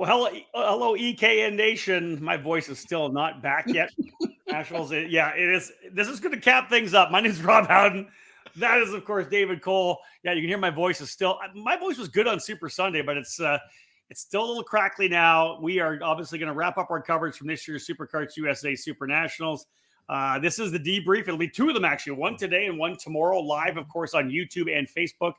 Well, hello, EKN Nation. My voice is still not back yet. Nationals, yeah, it is. This is going to cap things up. My name is Rob Howden. That is, of course, David Cole. Yeah, you can hear my voice is still. My voice was good on Super Sunday, but it's still a little crackly now. We are obviously going to wrap up our coverage from this year's Superkarts USA SuperNationals. This is the debrief. It'll be two of them, actually, one today and one tomorrow, live, of course, on YouTube and Facebook.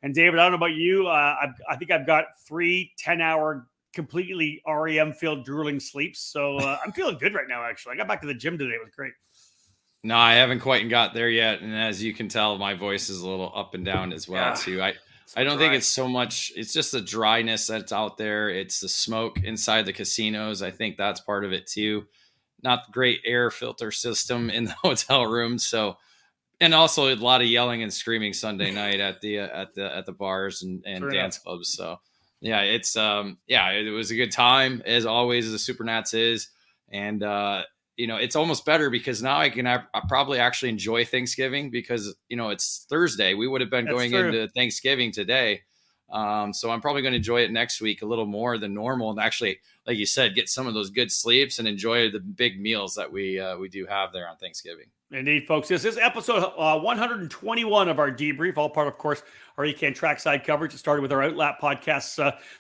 And David, I don't know about you. I think I've got 3 10-hour completely REM-filled drooling sleeps. So I'm feeling good right now, actually. I got back to the gym today. It was great. No, I haven't quite got there yet. And as you can tell, my voice is a little up and down as well, too. I don't think it's so much. It's just the dryness that's out there. It's the smoke inside the casinos. I think that's part of it, too. Not the great air filter system in the hotel room. So, and also a lot of yelling and screaming Sunday night at the bars and dance clubs. So, yeah, it's it was a good time as always, as the SuperNats is, and it's almost better because now I probably actually enjoy Thanksgiving because it's Thursday. We would have been going into Thanksgiving today, so I'm probably going to enjoy it next week a little more than normal, and actually, like you said, get some of those good sleeps and enjoy the big meals that we do have there on Thanksgiving. Indeed, folks. This is episode 121 of our debrief, all part, of course, our EKN trackside coverage. It started with our Outlap podcasts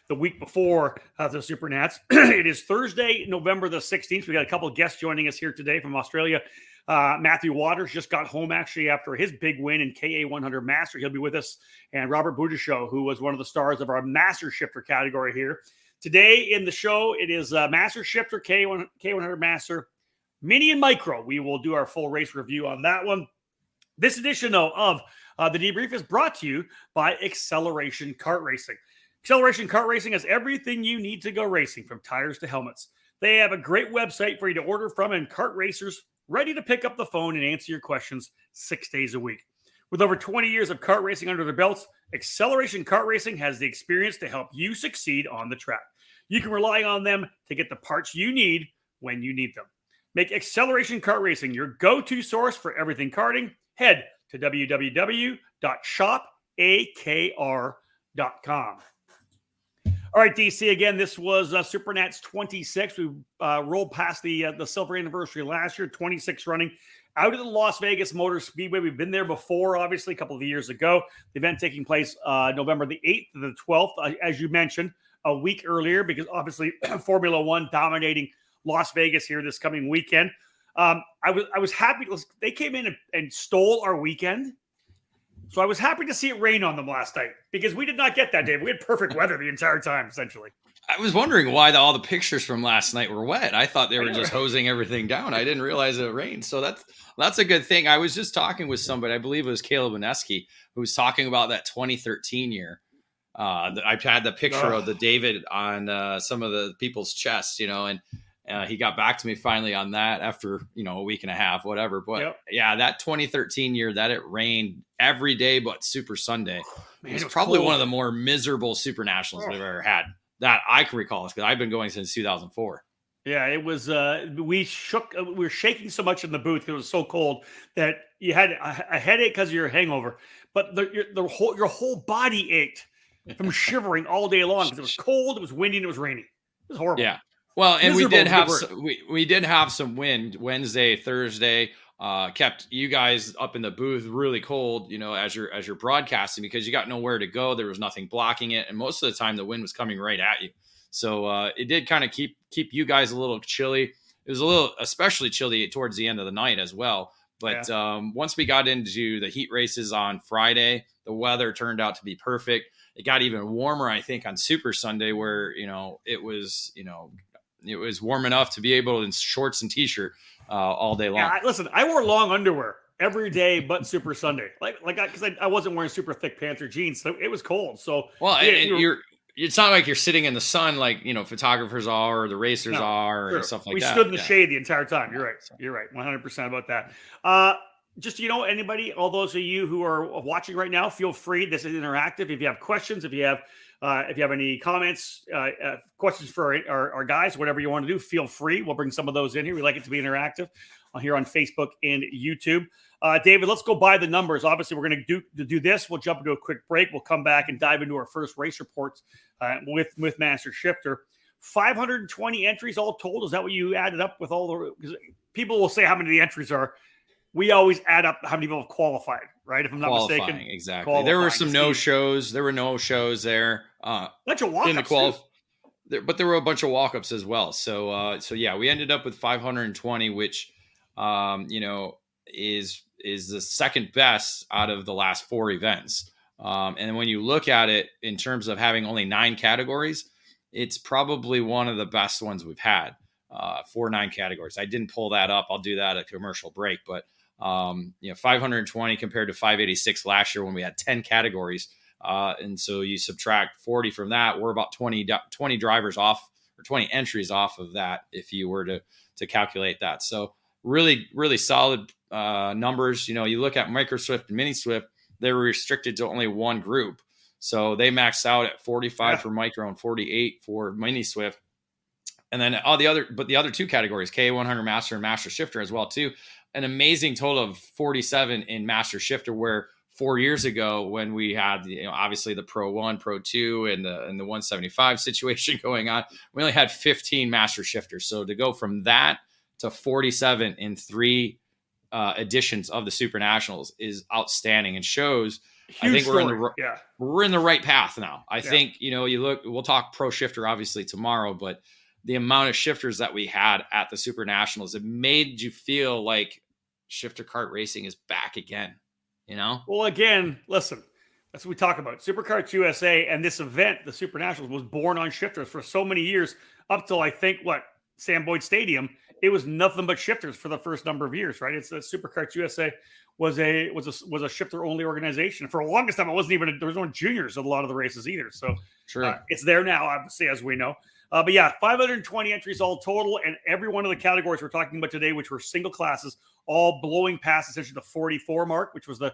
the week before the SuperNats. It is Thursday, November the 16th. We got a couple of guests joining us here today from Australia. Matthew Waters just got home, actually, after his big win in KA 100 Master. He'll be with us. And Robert Budashow, who was one of the stars of our Master Shifter category here. Today in the show, it is Master Shifter, K100 Master, Mini and Micro. We will do our full race review on that one. This edition, though, of the debrief is brought to you by Acceleration Kart Racing. Acceleration Kart Racing has everything you need to go racing, from tires to helmets. They have a great website for you to order from, and kart racers ready to pick up the phone and answer your questions 6 days a week. With over 20 years of kart racing under their belts, Acceleration Kart Racing has the experience to help you succeed on the track. You can rely on them to get the parts you need when you need them. Make Acceleration Kart Racing your go-to source for everything karting. Head to www.shopakr.com. All right, DC, again, this was SuperNats 26. We rolled past the silver anniversary last year, 26 running out of the Las Vegas Motor Speedway. We've been there before, obviously, a couple of years ago. The event taking place November the 8th to the 12th, as you mentioned, a week earlier, because obviously Formula One dominating Las Vegas here this coming weekend. I was happy. They came in and stole our weekend. So I was happy to see it rain on them last night because we did not get that, Dave. We had perfect weather the entire time, essentially. I was wondering why all the pictures from last night were wet. I thought they were just hosing everything down. I didn't realize it rained. So that's a good thing. I was just talking with somebody, I believe it was Caleb Wineski, who was talking about that 2013 year. I had the picture of the David on some of the people's chests, and he got back to me finally on that after, a week and a half, whatever. But yeah, that 2013 year that it rained every day but Super Sunday, it was probably one of the more miserable SuperNationals we've ever had that I can recall, because I've been going since 2004. Yeah, it was. We were shaking so much in the booth because it was so cold that you had a headache because of your hangover, but your whole body ached from shivering all day long because it was cold, it was windy, and it was raining. It was horrible. Yeah. Well, and we did have some wind Wednesday, Thursday, kept you guys up in the booth really cold, as you're broadcasting, because you got nowhere to go. There was nothing blocking it. And most of the time the wind was coming right at you. So it did kind of keep you guys a little chilly. It was a little especially chilly towards the end of the night as well. But once we got into the heat races on Friday, the weather turned out to be perfect. It got even warmer, I think, on Super Sunday, where, it was warm enough to be able in shorts and t-shirt all day long. Yeah, listen, I wore long underwear every day but Super Sunday, because I wasn't wearing super thick pants or jeans, so it was cold. So it's not like you're sitting in the sun like photographers are or the racers are or stuff like that. We stood in the shade the entire time. You're right. You're right. 100% about that. Just anybody, all those of you who are watching right now, feel free. This is interactive. If you have questions, if you have any comments, questions for our guys, whatever you want to do, feel free. We'll bring some of those in here. We like it to be interactive here on Facebook and YouTube. David, let's go by the numbers. Obviously, we're going to do this. We'll jump into a quick break. We'll come back and dive into our first race reports with Master Shifter. 520 entries all told. Is that what you added up with all the? Because people will say how many the entries are. We always add up how many people have qualified, right? If I'm not mistaken. Exactly. There were some no-shows. There were no-shows there. Bunch of walk-ups but there were a bunch of walk-ups as well. So yeah, we ended up with 520, which, is the second best out of the last 4 events. And when you look at it in terms of having only 9 categories, it's probably one of the best ones we've had for 9 categories. I didn't pull that up. I'll do that at commercial break, but 520 compared to 586 last year when we had 10 categories. And so you subtract 40 from that, we're about 20 drivers off, or 20 entries off of that if you were to calculate that. So really, really solid numbers. You look at Micro Swift and Mini Swift, they were restricted to only one group. So they maxed out at 45 for Micro and 48 for Mini Swift. And then the other 2 categories, K100 Master and Master Shifter as well too. An amazing total of 47 in Master Shifter, where 4 years ago when we had, obviously the Pro 1, Pro 2, and the 175 situation going on, we only had 15 Master Shifters. So to go from that to 47 in 3 editions of the SuperNationals is outstanding and shows. I think we're in the right path now. I think, we'll talk Pro Shifter obviously tomorrow, but the amount of shifters that we had at the SuperNationals, it made you feel like shifter kart racing is back again, Well, again, listen, that's what we talk about. Superkarts USA and this event, the SuperNationals, was born on shifters for so many years, up till I think Sam Boyd Stadium. It was nothing but shifters for the first number of years, right? It's the Superkarts USA was a shifter only organization. For the longest time, there was no juniors at a lot of the races either. So it's there now, obviously, as we know. But yeah, 520 entries all total, and every one of the categories we're talking about today, which were single classes, all blowing past essentially the 44 mark, which is the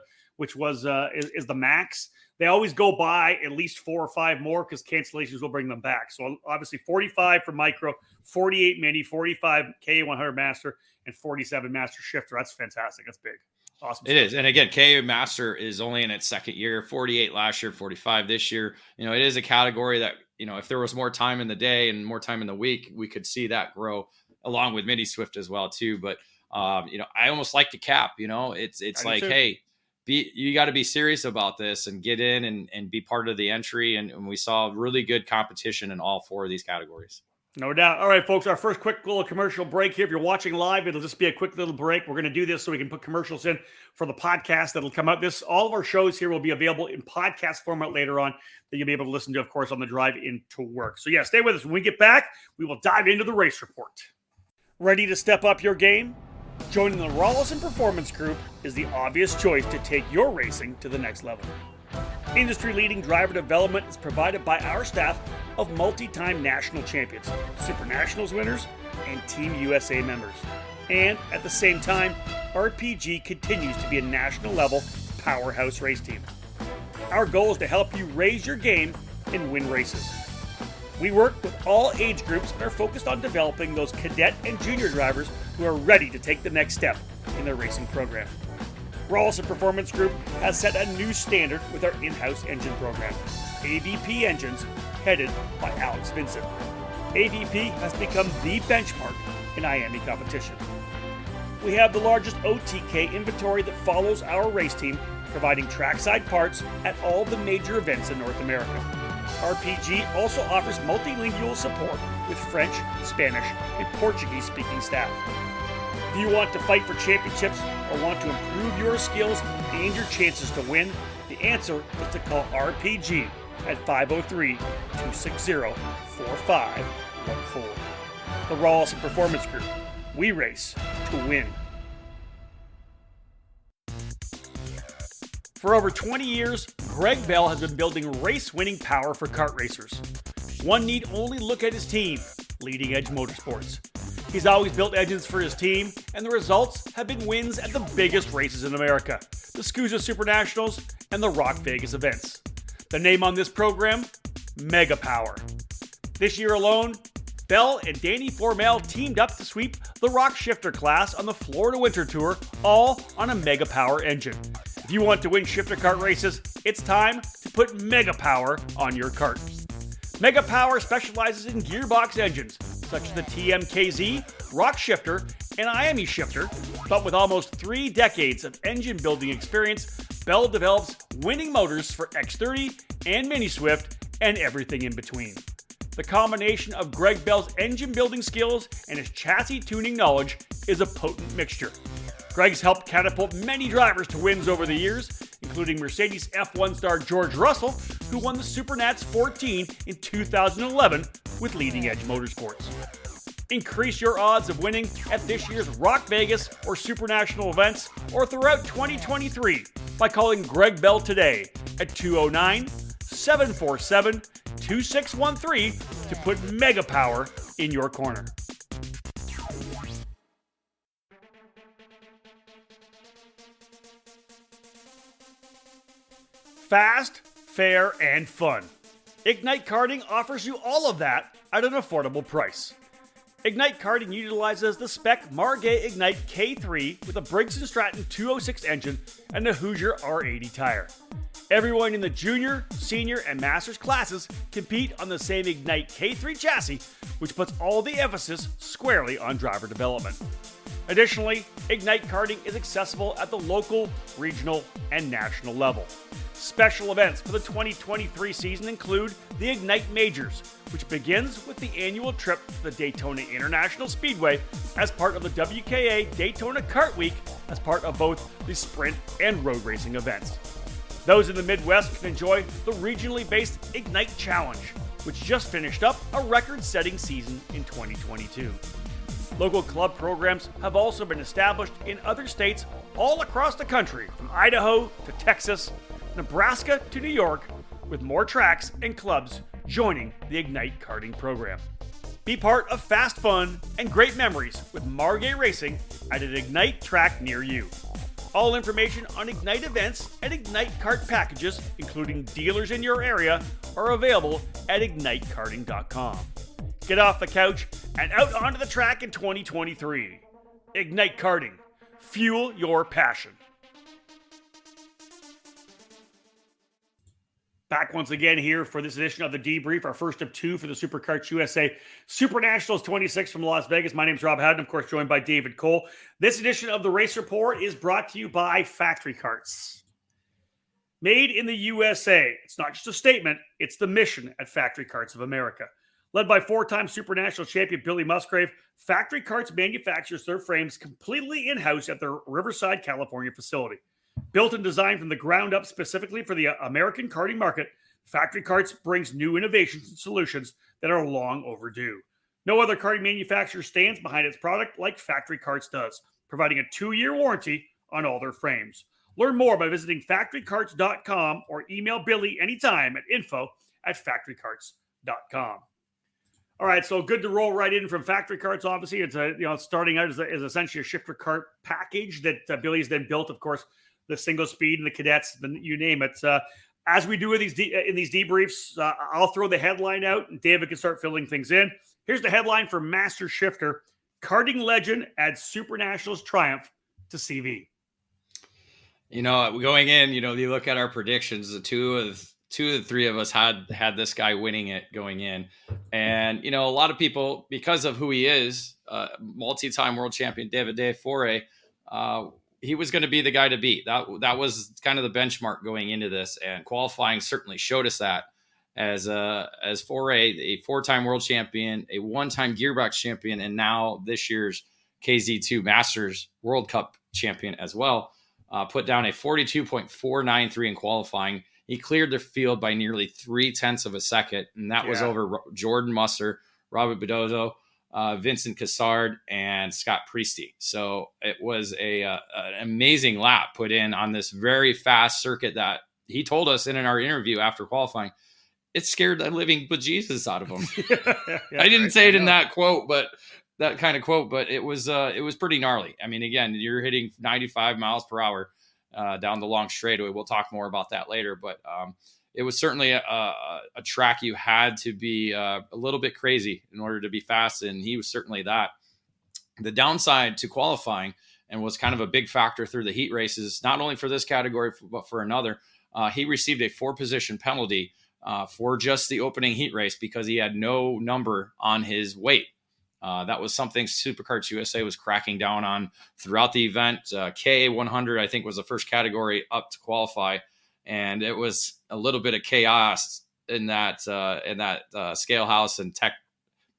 max. They always go by at least 4 or 5 more because cancellations will bring them back. So obviously 45 for Micro, 48 Mini, 45 K100 Master, and 47 Master Shifter. That's fantastic. That's big. Awesome. It is. And again, K Master is only in its second year, 48 last year, 45 this year. It is a category that, if there was more time in the day and more time in the week, we could see that grow along with Mini Swift as well too. But, I almost like to cap, it's like, hey, you got to be serious about this and get in and be part of the entry. And we saw really good competition in all 4 of these categories. No doubt. All right, folks, our first quick little commercial break here. If you're watching live, it'll just be a quick little break. We're going to do this so we can put commercials in for the podcast that'll come out. All of our shows here will be available in podcast format later on that you'll be able to listen to, of course, on the drive into work. So yeah, stay with us. When we get back, we will dive into the race report. Ready to step up your game? Joining the Rawlison Performance Group is the obvious choice to take your racing to the next level. Industry-leading driver development is provided by our staff of multi-time national champions, SuperNationals winners, and Team USA members. And at the same time, RPG continues to be a national-level powerhouse race team. Our goal is to help you raise your game and win races. We work with all age groups and are focused on developing those cadet and junior drivers who are ready to take the next step in their racing program. Rawlison Performance Group has set a new standard with our in-house engine program, AVP Engines, headed by Alex Vincent. AVP has become the benchmark in IAME competition. We have the largest OTK inventory that follows our race team, providing trackside parts at all the major events in North America. RPG also offers multilingual support with French, Spanish, and Portuguese-speaking staff. If you want to fight for championships or want to improve your skills and your chances to win, the answer is to call RPG at 503-260-4514. The Rawlison Performance Group. We race to win. For over 20 years, Greg Bell has been building race-winning power for kart racers. One need only look at his team, Leading Edge Motorsports. He's always built engines for his team, and the results have been wins at the biggest races in America, the SCUSA SuperNationals and the Rock Vegas events. The name on this program? Mega Power. This year alone, Bell and Danny Formel teamed up to sweep the Rock Shifter class on the Florida Winter Tour, all on a Mega Power engine. If you want to win shifter kart races, it's time to put Mega Power on your kart. Mega Power specializes in gearbox engines, such as the TMKZ, Rock Shifter, and IME Shifter, but with almost 3 decades of engine building experience, Bell develops winning motors for X30 and Mini Swift and everything in between. The combination of Greg Bell's engine building skills and his chassis tuning knowledge is a potent mixture. Greg's helped catapult many drivers to wins over the years, including Mercedes F1 star George Russell, who won the SuperNats 14 in 2011 with Leading Edge Motorsports. Increase your odds of winning at this year's Rock Vegas or SuperNational events or throughout 2023 by calling Greg Bell today at 209-747-2613 to put Mega Power in your corner. Fast, fair, and fun. Ignite Karting offers you all of that at an affordable price. Ignite Karting utilizes the spec Margay Ignite K3 with a Briggs & Stratton 206 engine and a Hoosier R80 tire. Everyone in the junior, senior, and masters classes compete on the same Ignite K3 chassis, which puts all the emphasis squarely on driver development. Additionally, Ignite Karting is accessible at the local, regional, and national level. Special events for the 2023 season include the Ignite Majors, which begins with the annual trip to the Daytona International Speedway as part of the WKA Daytona Kart Week as part of both the sprint and road racing events. Those in the Midwest can enjoy the regionally based Ignite Challenge, which just finished up a record-setting season in 2022. Local club programs have also been established in other states all across the country, from Idaho to Texas, Nebraska to New York, with more tracks and clubs joining the Ignite Karting program. Be part of fast fun and great memories with Margay Racing at an Ignite track near you. All information on Ignite events and Ignite Kart packages, including dealers in your area, are available at ignitekarting.com. Get off the couch and out onto the track in 2023. Ignite Karting. Fuel your passion. Back once again here for this edition of the Debrief, our first of 2 for the Superkarts USA SuperNationals 26 from Las Vegas. My name is Rob Howden, of course, joined by David Cole. This edition of the Race Report is brought to you by Factory Karts. Made in the USA. It's not just a statement, it's the mission at Factory Karts of America. Led by 4-time SuperNational champion Billy Musgrave, Factory Karts manufactures their frames completely in-house at their Riverside, California facility. Built and designed from the ground up specifically for the American karting market, Factory Karts brings new innovations and solutions that are long overdue. No other karting manufacturer stands behind its product like Factory Karts does, providing a 2-year warranty on all their frames. Learn more by visiting factorykarts.com or email Billy anytime at info@factorykarts.com. All right, so good to roll right in from Factory Karts. Obviously, it's starting out as essentially a shifter kart package that Billy's then built, of course. The single speed and the cadets, you name it. As we do in these debriefs, I'll throw the headline out and David can start filling things in. Here's the headline for Master Shifter. Karting legend adds SuperNationals triumph to CV. Going in, you look at our predictions, the two of the 3 of us had this guy winning it going in. And, a lot of people, because of who he is, multi-time world champion David De Foray, he was going to be the guy to beat. That was kind of the benchmark going into this, and qualifying certainly showed us that as Foray, a 4-time world champion, a 1-time gearbox champion, and now this year's KZ2 Masters World Cup champion as well, put down a 42.493 in qualifying. He cleared the field by nearly 0.3 of a second, and that was over Jordan Musser, Robert Bedozo, Vincent Cassard, and Scott Priesty. So it was an amazing lap put in on this very fast circuit that he told us in our interview after qualifying, it scared the living bejesus out of him. I didn't say it in that quote, but that kind of quote, but it was pretty gnarly. I mean, again, you're hitting 95 miles per hour down the long straightaway. We'll talk more about that later, but it was certainly a track you had to be a little bit crazy in order to be fast, and he was certainly that. The downside to qualifying, and was kind of a big factor through the heat races, not only for this category, but for another, he received a 4-position penalty for just the opening heat race because he had no number on his weight. That was something Superkarts USA was cracking down on throughout the event. K100, I think, was the first category up to qualify, and it was a little bit of chaos in that scale house and tech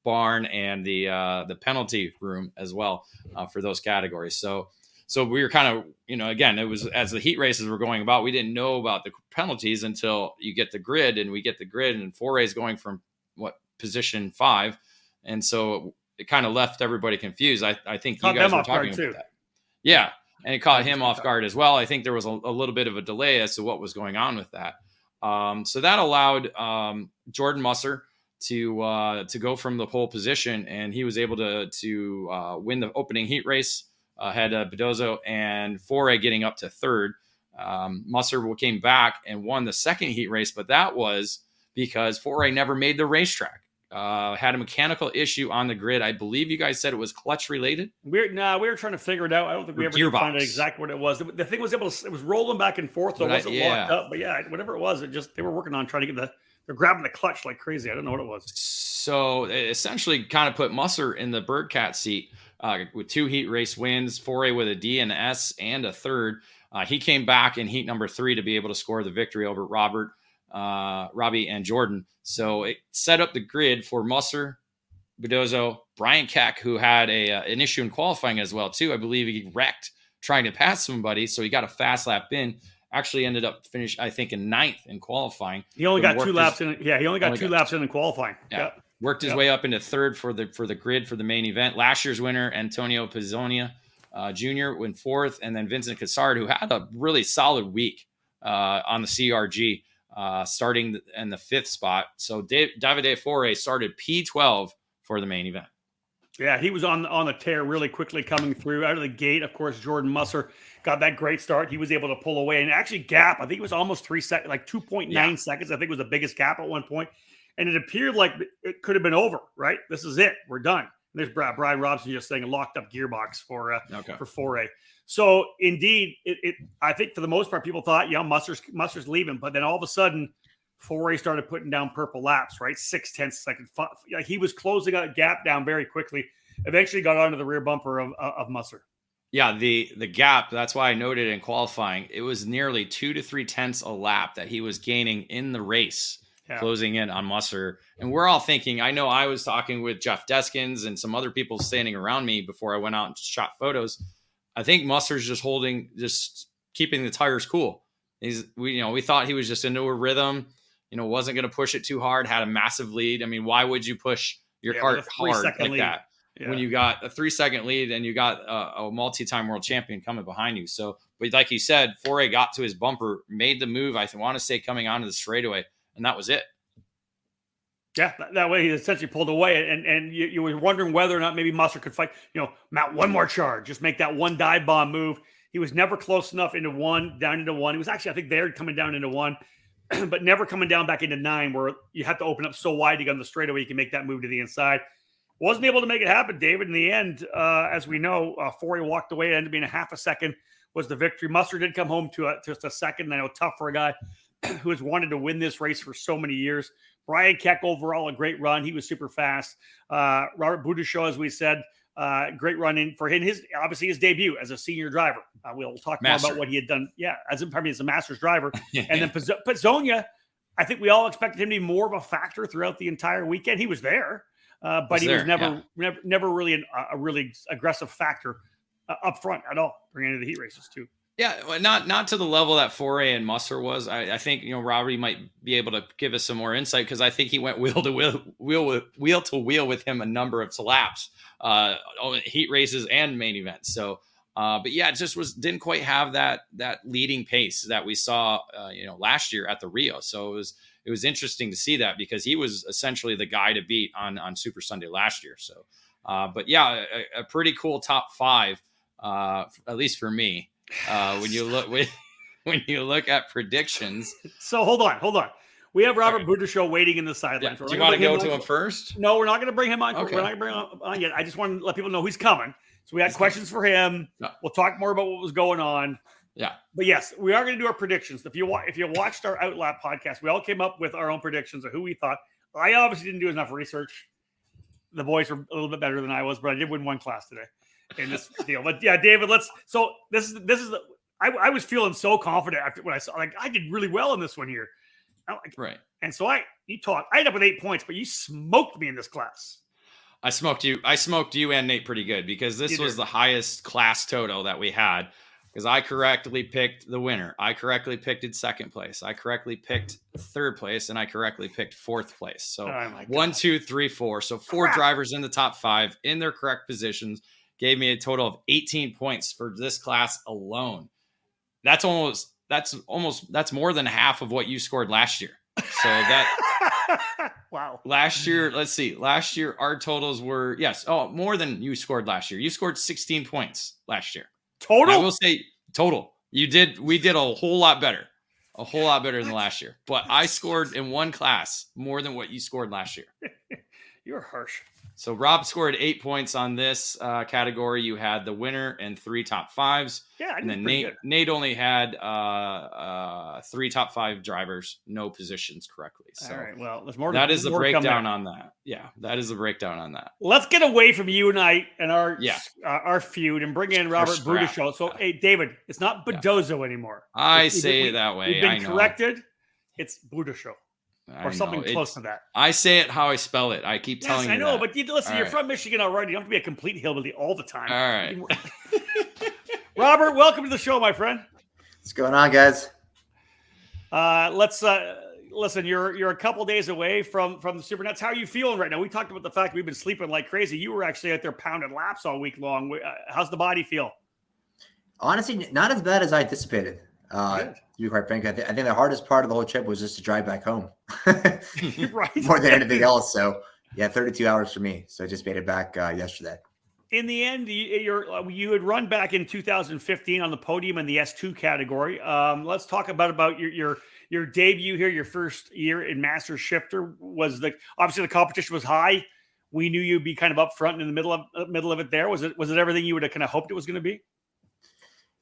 barn and the penalty room as well for those categories. So we were kind of, again, it was as the heat races were going about, we didn't know about the penalties until you get the grid, and we get the grid, and Foray is going from position 5, and so it kind of left everybody confused. I think you guys were talking about that. Yeah, and it caught him off guard as well. I think there was a little bit of a delay as to what was going on with that. So that allowed Jordan Musser to go from the pole position, and he was able to win the opening heat race ahead of Bedozo, and Foray getting up to 3rd. Musser came back and won the second heat race, but that was because Foray never made the racetrack. Had a mechanical issue on the grid. I believe you guys said it was clutch related. We were trying to figure it out. I don't think we ever did find out exactly what it was. The thing was it was rolling back and forth, so it wasn't locked up. But yeah, whatever it was, they were working on trying to get they're grabbing the clutch like crazy. I don't know what it was. So it essentially kind of put Musser in the Birdcat seat with 2 heat race wins, Foray with a D and S and a 3rd. He came back in heat number 3 to be able to score the victory over Robbie and Jordan. So it set up the grid for Musser, Bedozo, Brian Keck, who had an issue in qualifying as well too. I believe he wrecked trying to pass somebody, so he got a fast lap in. Actually ended up finished, I think, in 9th in qualifying. He only got 2 laps in. Yeah, he only got 2 laps in qualifying. Yeah. Worked his way up into 3rd for the grid for the main event. Last year's winner, Antonio Pizzonia Jr., went 4th, and then Vincent Cassard, who had a really solid week on the CRG. Starting in the 5th spot. So Davide Foray started P12 for the main event. Yeah, he was on the tear really quickly coming through out of the gate. Of course, Jordan Musser got that great start. He was able to pull away and actually gap. I think it was almost 3 seconds, like 2.9 seconds. I think was the biggest gap at one point. And it appeared like it could have been over, right? This is it. We're done. There's Brian Robson just saying a locked up gearbox for Foray. So indeed, I think for the most part, people thought, Musser's leaving, but then all of a sudden, Foray started putting down purple laps, right? 0.6 seconds. He was closing a gap down very quickly. Eventually, got onto the rear bumper of Musser. Yeah, the gap. That's why I noted in qualifying, it was nearly 2 to 3 tenths a lap that he was gaining in the race. Closing in on Musser. And we're all thinking, I know I was talking with Jeff Deskins and some other people standing around me before I went out and shot photos. I think Musser's just keeping the tires cool. We thought he was just into a rhythm, wasn't going to push it too hard, had a massive lead. I mean, why would you push your cart hard like lead. That when you got a 3-second lead and you got a multi-time world champion coming behind you? So, but like you said, Foray got to his bumper, made the move, I want to say coming onto the straightaway, and that was it. Yeah, that way he essentially pulled away, and you were wondering whether or not maybe Musser could fight, mount one more charge, just make that one dive bomb move. He was never close enough down into 1. He was actually, I think, there coming down into 1, but never coming down back into 9, where you have to open up so wide to get on the straightaway you can make that move to the inside. Wasn't able to make it happen, David. In the end, as we know, Foray walked away. It ended up being a half a second was the victory. Musser did come home to just a second. I know, tough for a guy who has wanted to win this race for so many years. Brian Keck, overall, a great run. He was super fast. Robert Boudouchot, as we said, great run in for him. Obviously his debut as a senior driver. We'll talk more about what he had done. Yeah, as a master's driver. And then Pizzonia, I think we all expected him to be more of a factor throughout the entire weekend. He was there, but he was never really a really aggressive factor up front at all during any of the heat races too. Yeah, not to the level that Foray and Musser was. I think Robbie might be able to give us some more insight, because I think he went wheel to wheel with him a number of laps, heat races and main events. So, but yeah, it just didn't quite have that leading pace that we saw last year at the Rio. So it was interesting to see that, because he was essentially the guy to beat on Super Sunday last year. So, but yeah, a pretty cool top 5, at least for me. When you look at predictions. So hold on. We have Robert Boudouchot waiting in the sidelines. Yeah. Do you want to go to him first? No, we're not going to bring him on. Okay. We're not going to bring him on yet. I just want to let people know he's coming. So we had questions for him. No. We'll talk more about what was going on. Yeah. But yes, we are going to do our predictions. If you watched our Outlap podcast, we all came up with our own predictions of who we thought. I obviously didn't do enough research. The boys were a little bit better than I was, but I did win one class today in this deal. But yeah, David, I was feeling so confident after when I saw, like, I did really well in this one here. Right. And so I ended up with 8 points, but you smoked me in this class. I smoked you and Nate pretty good because this was the highest class total that we had. Because I correctly picked the winner. I correctly picked second place. I correctly picked third place, and I correctly picked fourth place. So 1, 2, 3, 4. So four drivers in the top 5 in their correct positions gave me a total of 18 points for this class alone. That's more than half of what you scored last year. So that wow. Last year, let's see. Last year our totals were more than you scored last year. You scored 16 points last year. Total? I will say total. We did a whole lot better. A whole lot better than last year. But I scored in one class more than what you scored last year. You're harsh. So Rob scored 8 points on this category. You had the winner and 3 top 5s. Yeah, and then Nate only had 3 top 5 drivers, no positions correctly. So all right, well, there's more. That is the breakdown on that. Yeah, that is the breakdown on that. Let's get away from you and I and our feud and bring in Robert Budashow. So, hey, David, it's not Bodozo anymore. I say it that way. We've been corrected. It's Budashow. Or something close to that. I say it how I spell it. I keep telling you. I know, that. But listen, you're from Michigan already. You don't have to be a complete hillbilly all the time. All right. Robert, welcome to the show, my friend. What's going on, guys? Let's listen. You're a couple days away from the SuperNats. How are you feeling right now? We talked about the fact we've been sleeping like crazy. You were actually out there pounding laps all week long. How's the body feel? Honestly, not as bad as I anticipated. To be quite frank, I think the hardest part of the whole trip was just to drive back home. Right. More than anything else. So, 32 hours for me. So I just made it back yesterday. In the end, you had run back in 2015 on the podium in the S2 category. Let's talk about your debut here, your first year in Master Shifter. Obviously the competition was high. We knew you'd be kind of up front and in the middle of it there. Was it everything you would have kind of hoped it was going to be?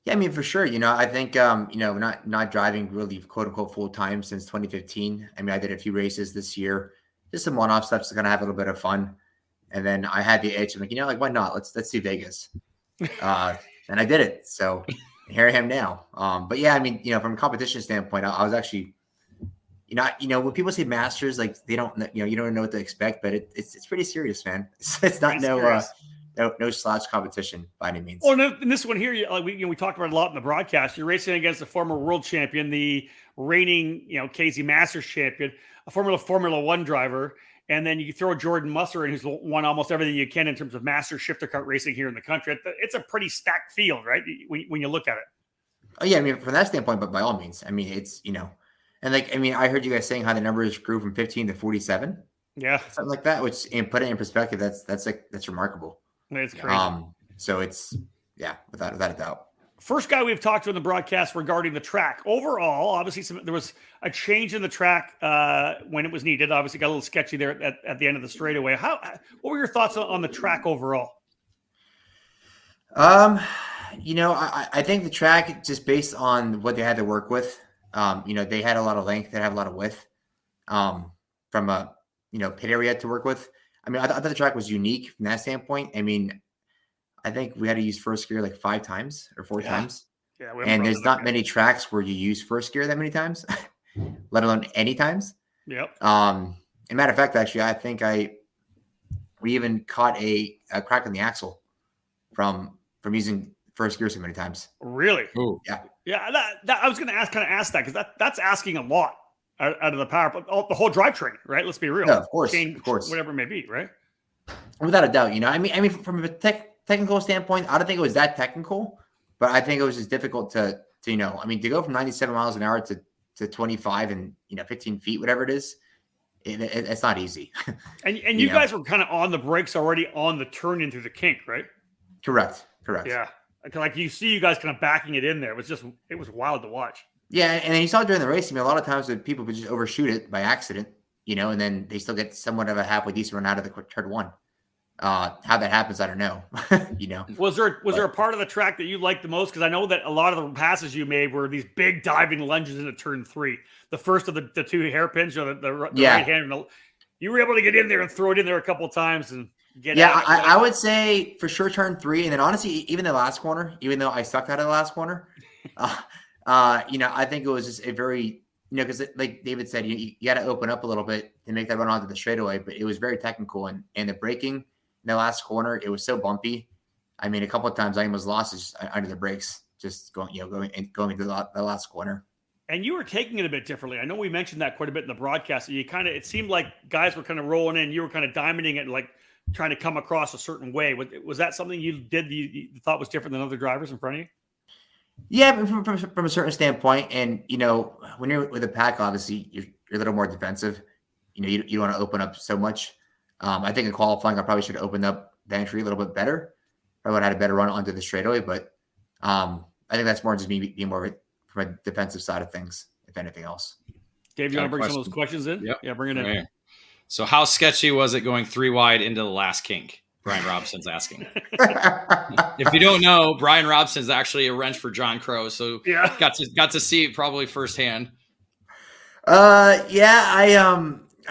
Yeah, I mean, for sure. I think, not driving really quote unquote full time since 2015. I mean, I did a few races this year, just some one-off stuff to kind of have a little bit of fun. And then I had the itch. I'm like, why not? Let's do Vegas. And I did it. So here I am now. But yeah, I mean, from a competition standpoint, I was actually, when people say Masters, like they don't, you don't know what to expect, but it's pretty serious, man. It's not no slouch competition by any means. Well, in this one here, we talked about it a lot in the broadcast. You're racing against a former world champion, the reigning, KZ Masters champion, a Formula One driver, and then you throw Jordan Musser in, who's won almost everything you can in terms of Master shifter kart racing here in the country. It's a pretty stacked field, right? When you look at it. Oh yeah, I mean, from that standpoint, but by all means, I mean, it's and I heard you guys saying how the numbers grew from 15 to 47. Yeah, something like that. Which, and put it in perspective, that's remarkable. It's crazy. So it's without a doubt. First guy we've talked to in the broadcast regarding the track. Overall, obviously there was a change in the track when it was needed. Obviously got a little sketchy there at the end of the straightaway. What were your thoughts on the track overall? I think the track, just based on what they had to work with, they had a lot of length, they have a lot of width from a pit area to work with. I mean, I thought the track was unique from that standpoint. I mean, I think we had to use first gear like 5 times or 4 times. Yeah, and there's not many tracks where you use first gear that many times, let alone any times. Yep. As a matter of fact, actually, I think we even caught a crack in the axle from using first gear so many times. Really? Ooh. Yeah. Yeah. That I was going to ask that because that's asking a lot out of the power, the whole drivetrain, right? Let's be real. Yeah, of course, whatever it may be, right? Without a doubt, I mean, from a technical standpoint, I don't think it was that technical, but I think it was just difficult to go from 97 miles an hour to 25 and 15 feet, whatever it is. It's not easy. And you guys were kind of on the brakes already on the turn into the kink, right? Correct. Yeah. Like you see you guys kind of backing it in there. It was wild to watch. Yeah. And then you saw during the race, I mean, a lot of times that people would just overshoot it by accident, and then they still get somewhat of a halfway decent run out of the turn one. How that happens, I don't know. Was there a part of the track that you liked the most? Because I know that a lot of the passes you made were these big diving lunges into turn 3. The first of the two hairpins, the right hand. You were able to get in there and throw it in there a couple of times and get. Yeah, I would say for sure turn 3, and then honestly, even the last corner, even though I sucked out of the last corner, I think it was just a very, because like David said, you got to open up a little bit to make that run onto the straightaway, but it was very technical, and the braking in the last corner, it was so bumpy. I mean, a couple of times I almost lost it just under the brakes, just going into the last corner. And you were taking it a bit differently. I know we mentioned that quite a bit in the broadcast. It seemed like guys were kind of rolling in. You were kind of diamonding it, like trying to come across a certain way. Was that something you did you thought was different than other drivers in front of you? Yeah, from a certain standpoint. And, when you're with a pack, obviously you're a little more defensive. You don't want to open up so much. I think in qualifying, I probably should have opened up the entry a little bit better. I would have had a better run onto the straightaway, but I think that's more just me being more from a defensive side of things, if anything else. Dave, you want to bring some of those questions in? Yep. Yeah, bring it in. Right. So how sketchy was it going 3 wide into the last kink? Brian Robson's asking. If you don't know, Brian Robson's actually a wrench for John Crow, so got to see it probably firsthand. I'm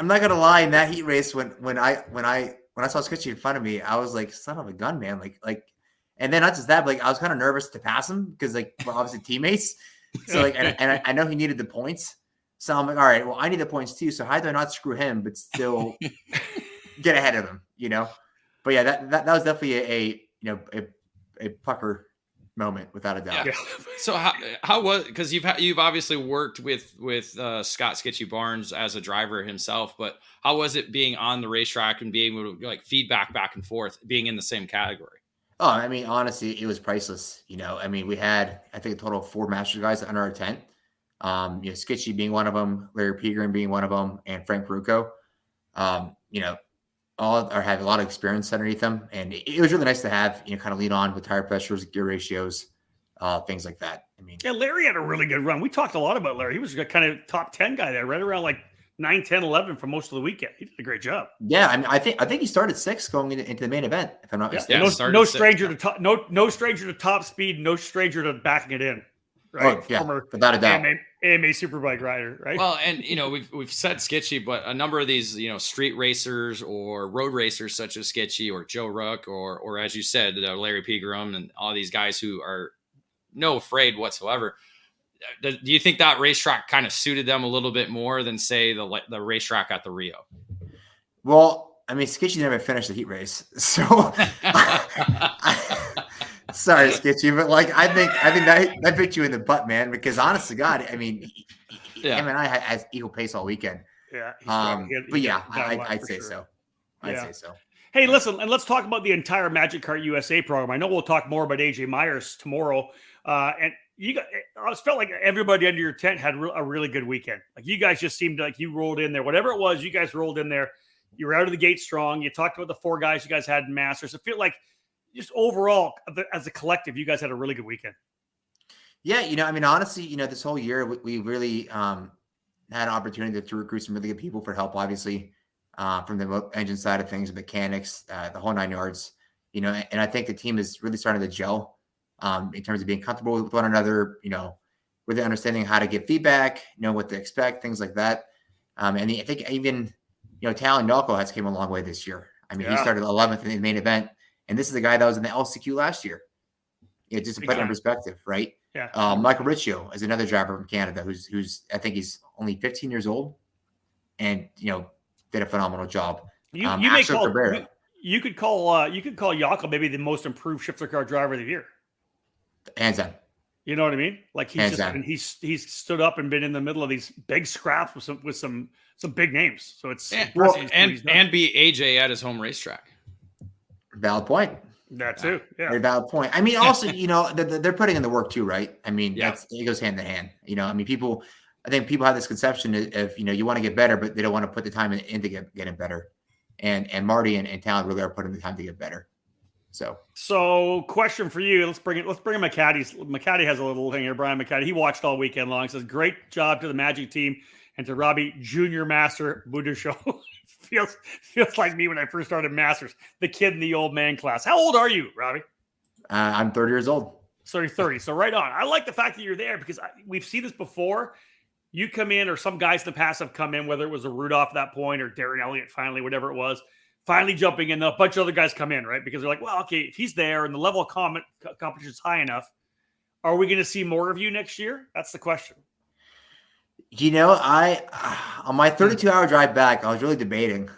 not gonna lie. In that heat race, when I saw Sketchy in front of me, I was like, son of a gun, man. Like, and then not just that, but like I was kind of nervous to pass him because like we're obviously teammates. So like, and I know he needed the points. So I'm like, all right, well, I need the points too. So how do I not screw him, but still get ahead of him? But yeah, that was definitely a pucker moment without a doubt. Yeah. So how was, because you've obviously worked with Scott Sketchy Barnes as a driver himself, but how was it being on the racetrack and being able to like feedback back and forth, being in the same category? Oh, I mean, honestly, it was priceless. I mean, we had, I think, a total of 4 master guys under our tent. Sketchy being one of them, Larry Pegram being one of them, and Frank Perucco. All have a lot of experience underneath them, and it was really nice to have kind of lead on with tire pressures, gear ratios, things like that. I mean, yeah, Larry had a really good run. We talked a lot about Larry. He was a kind of top 10 guy there, right around like 9, 10, 11 for most of the weekend. He did a great job. Yeah, I mean, I think he started 6 going into the main event, if I'm not mistaken. Yeah, no stranger to top, no stranger to top speed, no stranger to backing it in. Right, oh, yeah, without a doubt. AMA Superbike rider, right? Well, and we've said Sketchy, but a number of these street racers or road racers such as Sketchy or Joe Rook or as you said, Larry Pegram and all these guys who are no afraid whatsoever. Do you think that racetrack kind of suited them a little bit more than say the racetrack at the Rio? Well, I mean, Sketchy never finished the heat race, so. Sorry, Sketchy, but like I think that bit you in the butt, man. Because honest to God, I mean, him and I had equal pace all weekend. Yeah, but yeah, I'd say so. I'd say so. Hey, listen, and let's talk about the entire Magic Kart USA program. I know we'll talk more about AJ Myers tomorrow, and I felt like everybody under your tent had a really good weekend. Like you guys just seemed like you rolled in there, whatever it was, you guys rolled in there. You were out of the gate strong. You talked about the 4 guys you guys had in Masters. I feel like. Just overall, as a collective, you guys had a really good weekend. Yeah, I mean, honestly, this whole year we really had an opportunity to recruit some really good people for help, obviously, from the engine side of things, mechanics, the whole 9 yards, and I think the team is really starting to gel in terms of being comfortable with one another, really understanding how to get feedback, what to expect, things like that. And I think even, Talon Nalco has came a long way this year. I mean, he started 11th in the main event. And this is the guy that was in the LCQ last year. Just to put it in perspective, right? Yeah. Michael Riccio is another driver from Canada who's I think he's only 15 years old, and did a phenomenal job. You could call Jakob maybe the most improved shifter car driver of the year. Hands down. You know what I mean? Like he's stood up and been in the middle of these big scraps with some big names. So it's and be AJ at his home racetrack. Valid point. That too. Yeah. Very valid point. I mean, also, they're putting in the work too, right? I mean, it goes hand in hand. I mean, I think people have this conception of, you want to get better, but they don't want to put the time in to getting better. And Marty and Talon really are putting the time to get better. So question for you. Let's bring in McCaddy. McCaddy has a little thing here. Brian McCaddy. He watched all weekend long. Says great job to the Magic team and to Robbie Junior Master Buddha Show feels like me when I first started Masters, the kid in the old man class. How old are you, Robbie? I'm 30 years old. So you're 30. So right on. I like the fact that you're there because we've seen this before. You come in, or some guys in the past have come in, whether it was a Rudolph at that point or Darren Elliott finally, whatever it was, finally jumping in. A bunch of other guys come in, right? Because they're like, well, okay, if he's there and the level of competition is high enough, are we going to see more of you next year? That's the question. You know, on my 32-hour drive back, I was really debating.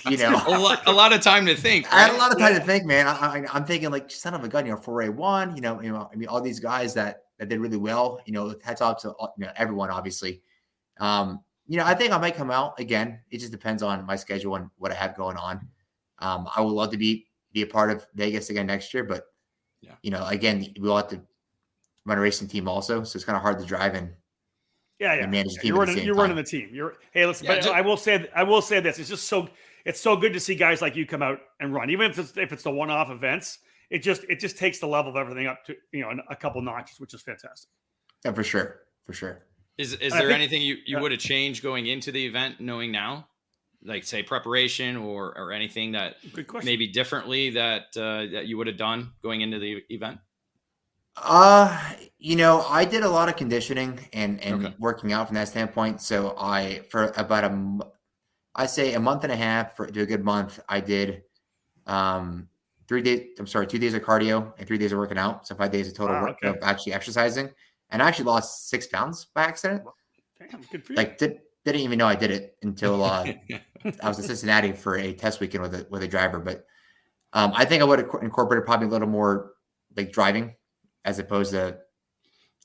You know, a lot of time to think. Right? I had a lot of time to think, man. I'm thinking like, son of a gun, 4A1. I mean, all these guys that did really well. Hats off to everyone, obviously. I think I might come out again. It just depends on my schedule and what I have going on. I would love to be a part of Vegas again next year, but again, we'll have to run a racing team also, so it's kind of hard to drive in. Yeah. Manage the team You're running the team. Listen, but I will say this. It's so good to see guys like you come out and run, even if it's the one-off events. It just takes the level of everything up to a couple notches, which is fantastic. Yeah, for sure. Is there anything you would have changed going into the event, knowing now, like say preparation or anything that maybe differently that you would have done going into the event? I did a lot of conditioning and working out from that standpoint. So for about I'd say a month and a half to a good month, I did 2 days of cardio and 3 days of working out. So 5 days of total work of actually exercising, and I actually lost 6 pounds by accident. Damn, good for you. Like didn't even know I did it until I was in Cincinnati for a test weekend with a driver. But I think I would have incorporated probably a little more like driving as opposed to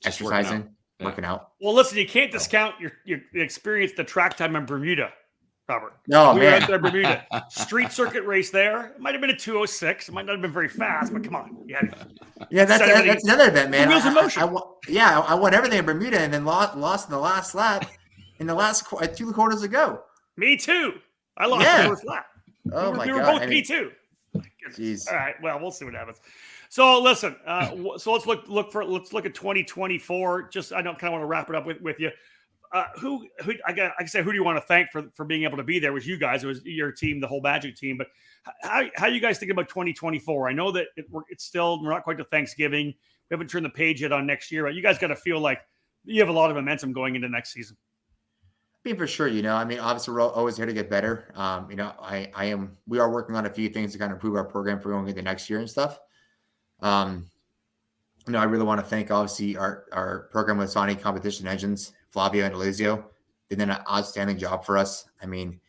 just exercising, working out. Well, listen, you can't discount your experience, the track time in Bermuda, Robert. No, we man. were out there in Bermuda. Street circuit race there. It might have been a 206. It might not have been very fast, but come on. Yeah, that's another event, man. Wheels in motion. I won everything in Bermuda and then lost in the last lap in the last 2 quarters ago. Me too. I lost the first lap. Oh, we my were God. both P2. Jeez. All right. Well, we'll see what happens. So listen, so let's look at 2024. Just I don't kind of want to wrap it up with you. Who I say who do you want to thank for being able to be there? Was you guys? It was your team, the whole Magic team. But how you guys think about 2024? I know that it's still we're not quite to Thanksgiving. We haven't turned the page yet on next year, but you guys got to feel like you have a lot of momentum going into next season. I mean, for sure, obviously we're always here to get better. We are working on a few things to kind of improve our program for going into next year and stuff. I really want to thank obviously our program with Sonic Competition Engines, Flavio and Elizio. They did an outstanding job for us. I mean,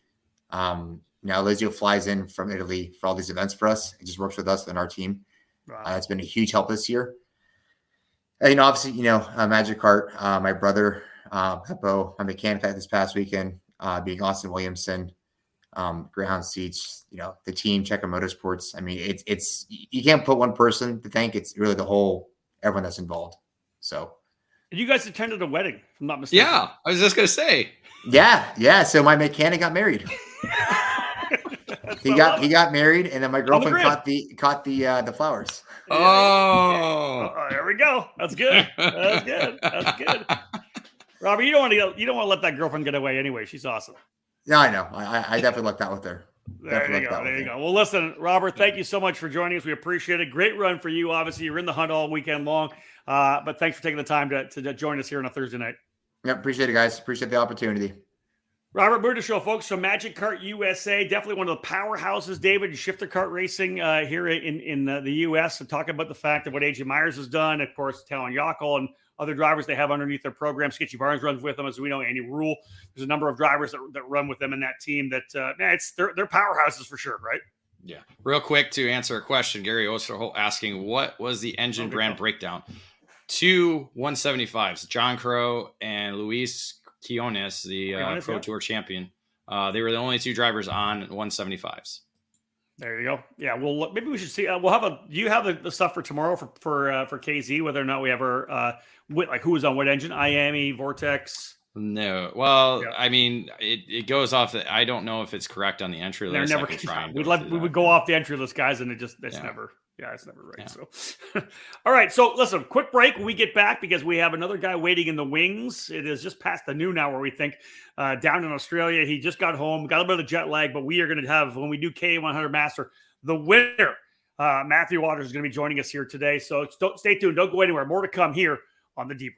Elizio flies in from Italy for all these events for us. He just works with us and our team. Wow. It's been a huge help this year. And, obviously, Magic Kart, my brother, Peppo, my mechanic this past weekend, being Austin Williamson, Greyhound Seats, the team, Checker Motorsports. I mean, it's you can't put one person to thank. It's really everyone that's involved. So, you guys attended a wedding, if I'm not mistaken. Yeah, I was just gonna say. Yeah. So my mechanic got married. he got married, and then my girlfriend caught the flowers. Oh, there we go. That's good. That's good. Robert, you don't want to let that girlfriend get away anyway. She's awesome. No, I know. I definitely lucked out with her. There you go. Well, listen, Robert, thank you so much for joining us. We appreciate it. Great run for you. Obviously, you're in the hunt all weekend long. But thanks for taking the time to join us here on a Thursday night. Yeah, appreciate it, guys. Appreciate the opportunity. Robert Burda Show, folks. So Magic Kart USA, definitely one of the powerhouses, David, shifter kart racing here in the U.S. And talking about the fact of what AJ Myers has done, of course, Talon Yockel and other drivers they have underneath their program. Skitchy Barnes runs with them, as we know. Andy Rule. There's a number of drivers that run with them in that team. That they're powerhouses for sure, right? Yeah. Real quick to answer a question, Gary Osterholt asking, what was the engine brand breakdown? 2 175s, John Crow and Luis Quiones, the Pro Tour champion. They were the only 2 drivers on 175s. There you go. Yeah, well, maybe we should see. We'll have do you have the stuff for tomorrow for KZ? Whether or not we ever who was on what engine? IAME, Vortex. No. Well, yeah. I mean, it goes off that I don't know if it's correct on the entry list. We would go off the entry list, guys, and it's never. Yeah, it's never right. Yeah. So, all right. So, listen, quick break when we get back because we have another guy waiting in the wings. It is just past the noon hour, we think, down in Australia. He just got home, got a bit of jet lag, but we are going to have, when we do K100 Master, the winner. Matthew Waters is going to be joining us here today. So, stay tuned. Don't go anywhere. More to come here on the Debrief.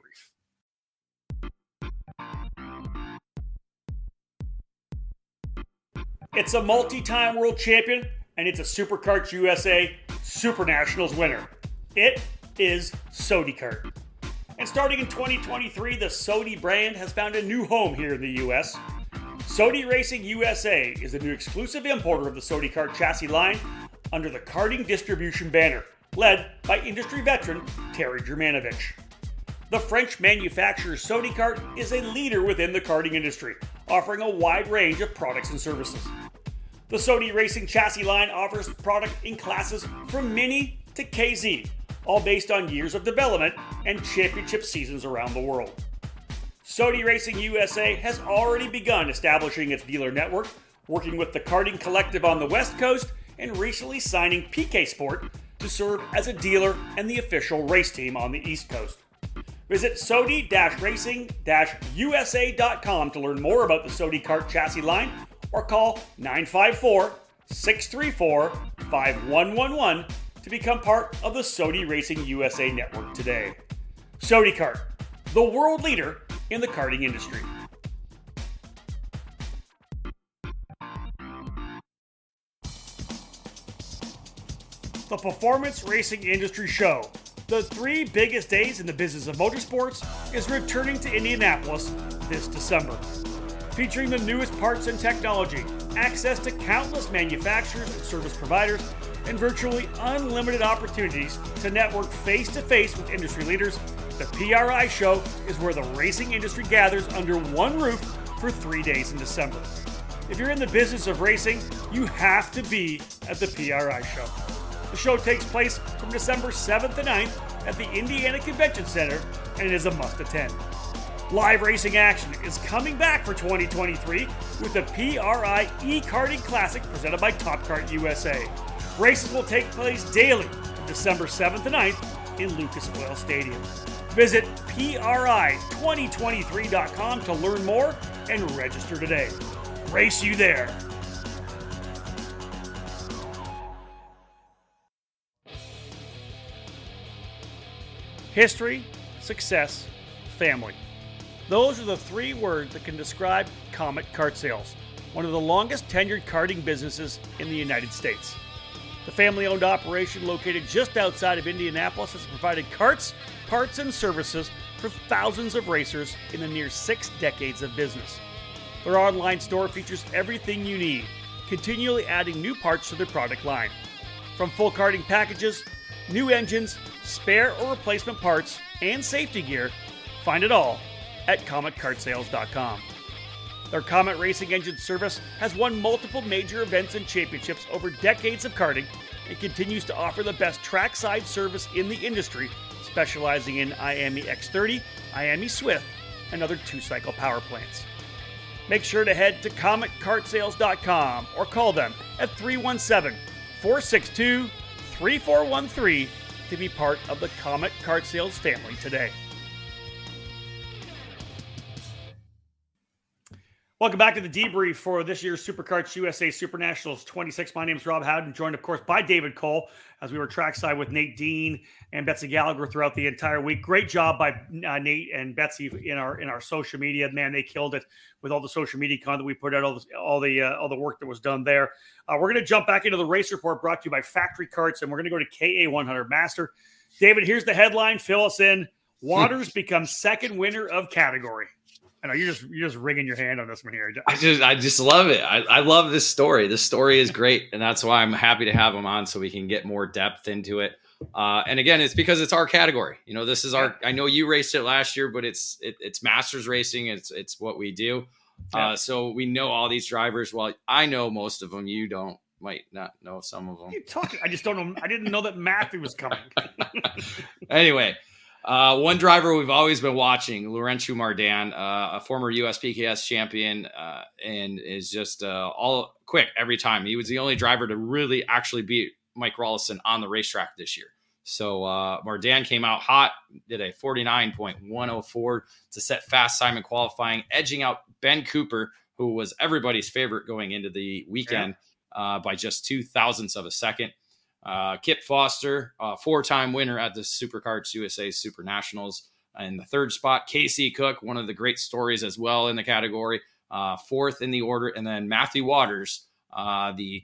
It's a multi-time world champion, and it's a Superkarts USA SuperNationals winner. It is Sodikart. And starting in 2023, the Sodi brand has found a new home here in the U.S. Sodi Racing USA is the new exclusive importer of the Sodikart chassis line under the karting distribution banner, led by industry veteran Terry Germanovich. The French manufacturer Sodikart is a leader within the karting industry, offering a wide range of products and services. The Sodi Racing chassis line offers product in classes from Mini to KZ, all based on years of development and championship seasons around the world. Sodi Racing USA has already begun establishing its dealer network, working with the Karting Collective on the West Coast and recently signing PK Sport to serve as a dealer and the official race team on the East Coast. Visit Sodi-Racing-USA.com to learn more about the Sodikart chassis line or call 954-634-5111 to become part of the Sodi Racing USA network today. Sodikart, the world leader in the karting industry. The Performance Racing Industry Show, the 3 biggest days in the business of motorsports, is returning to Indianapolis this December. Featuring the newest parts and technology, access to countless manufacturers and service providers, and virtually unlimited opportunities to network face-to-face with industry leaders, the PRI Show is where the racing industry gathers under one roof for 3 days in December. If you're in the business of racing, you have to be at the PRI Show. The show takes place from December 7th to 9th at the Indiana Convention Center, and it is a must-attend. Live racing action is coming back for 2023 with the PRI E-Karting Classic presented by Top Kart USA. Races will take place daily from December 7th to 9th in Lucas Oil Stadium. Visit PRI2023.com to learn more and register today. Race you there. History, success, family. Those are the 3 words that can describe Comet Kart Sales, one of the longest tenured karting businesses in the United States. The family-owned operation located just outside of Indianapolis has provided karts, parts, and services for thousands of racers in the near 6 decades of business. Their online store features everything you need, continually adding new parts to their product line. From full karting packages, new engines, spare or replacement parts, and safety gear, find it all at CometKartSales.com. Their Comet Racing Engine service has won multiple major events and championships over decades of karting and continues to offer the best trackside service in the industry, specializing in IAME X30, IAME Swift, and other 2-cycle power plants. Make sure to head to CometKartSales.com or call them at 317-462-3413 to be part of the Comet Kart Sales family today. Welcome back to the debrief for this year's Superkarts USA SuperNationals 26. My name is Rob Howden, joined, of course, by David Cole as we were trackside with Nate Dean and Betsy Gallagher throughout the entire week. Great job by Nate and Betsy in our social media. Man, they killed it with all the social media content we put out, all the work that was done there. We're going to jump back into the race report brought to you by Factory Karts, and we're going to go to KA100 Master. David, here's the headline. Fill us in. Waters becomes second winner of category. I know you're just wringing your hand on this one here. I just love it. I love this story. This story is great, and that's why I'm happy to have him on so we can get more depth into it. And again, it's because it's our category. You know, this is our. I know you raced it last year, but it's Masters racing. It's what we do. So we know all these drivers. Well, I know most of them. You might not know some of them. What are you talking? I just don't know. I didn't know that Matthew was coming. Anyway. One driver we've always been watching, Laurentiu Mardan, a former USPKS champion, and is just all quick every time. He was the only driver to really actually beat Mike Rollison on the racetrack this year. So Mardan came out hot, did a 49.104 to set fast time in qualifying, edging out Ben Cooper, who was everybody's favorite going into the weekend by just 0.02 of a second. Kip Foster, 4-time winner at the Superkarts USA SuperNationals. In the third spot, Casey Cook, one of the great stories as well in the category, 4th in the order. And then Matthew Waters, the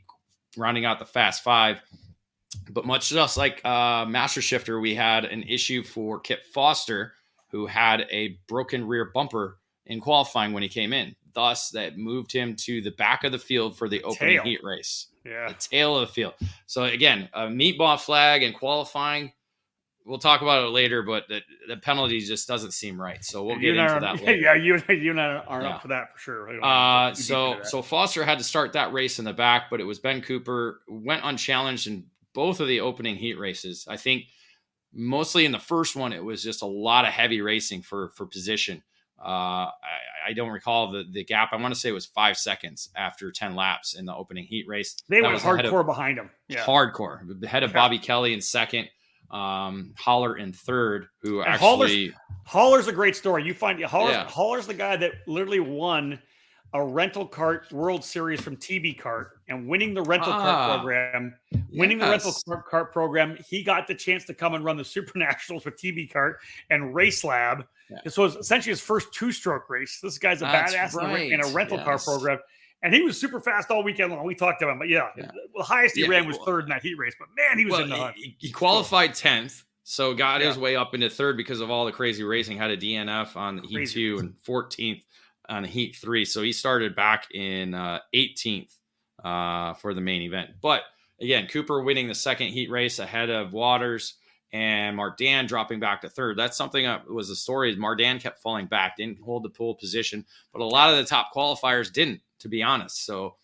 rounding out the Fast Five. But much just like Master Shifter, we had an issue for Kip Foster, who had a broken rear bumper in qualifying when he came in. Thus, that moved him to the back of the field for the opening heat race. Yeah. The tail of the field. So, again, a meatball flag in qualifying. We'll talk about it later, but the penalty just doesn't seem right. So we'll get into that later. Yeah, you and I aren't up for that for sure. So Foster had to start that race in the back, but it was Ben Cooper, went unchallenged in both of the opening heat races. I think mostly in the first one, it was just a lot of heavy racing for position. I don't recall the gap. I want to say it was 5 seconds after 10 laps in the opening heat race. They went hardcore behind him. Yeah. Hardcore. Ahead of Bobby Kelly in second, Holler in third, who and actually... Holler's a great story. You find Holler's the guy that literally won a rental kart World Series from TB Kart and winning the rental kart program. Winning the rental kart program, he got the chance to come and run the SuperNationals with TB Kart and Race Lab. Yeah. So it was essentially his first 2-stroke race. This guy's a badass in a rental car program. And he was super fast all weekend long. We talked to him. But the highest he ran was third in that heat race. But man, he was in the hunt. He qualified 10th. So got his way up into third because of all the crazy racing. Had a DNF on Heat 2 and 14th on Heat 3. So he started back in 18th for the main event. But again, Cooper winning the second heat race ahead of Waters and Mardan dropping back to third. That's something that was the story. Mardan kept falling back, didn't hold the pole position. But a lot of the top qualifiers didn't, to be honest. So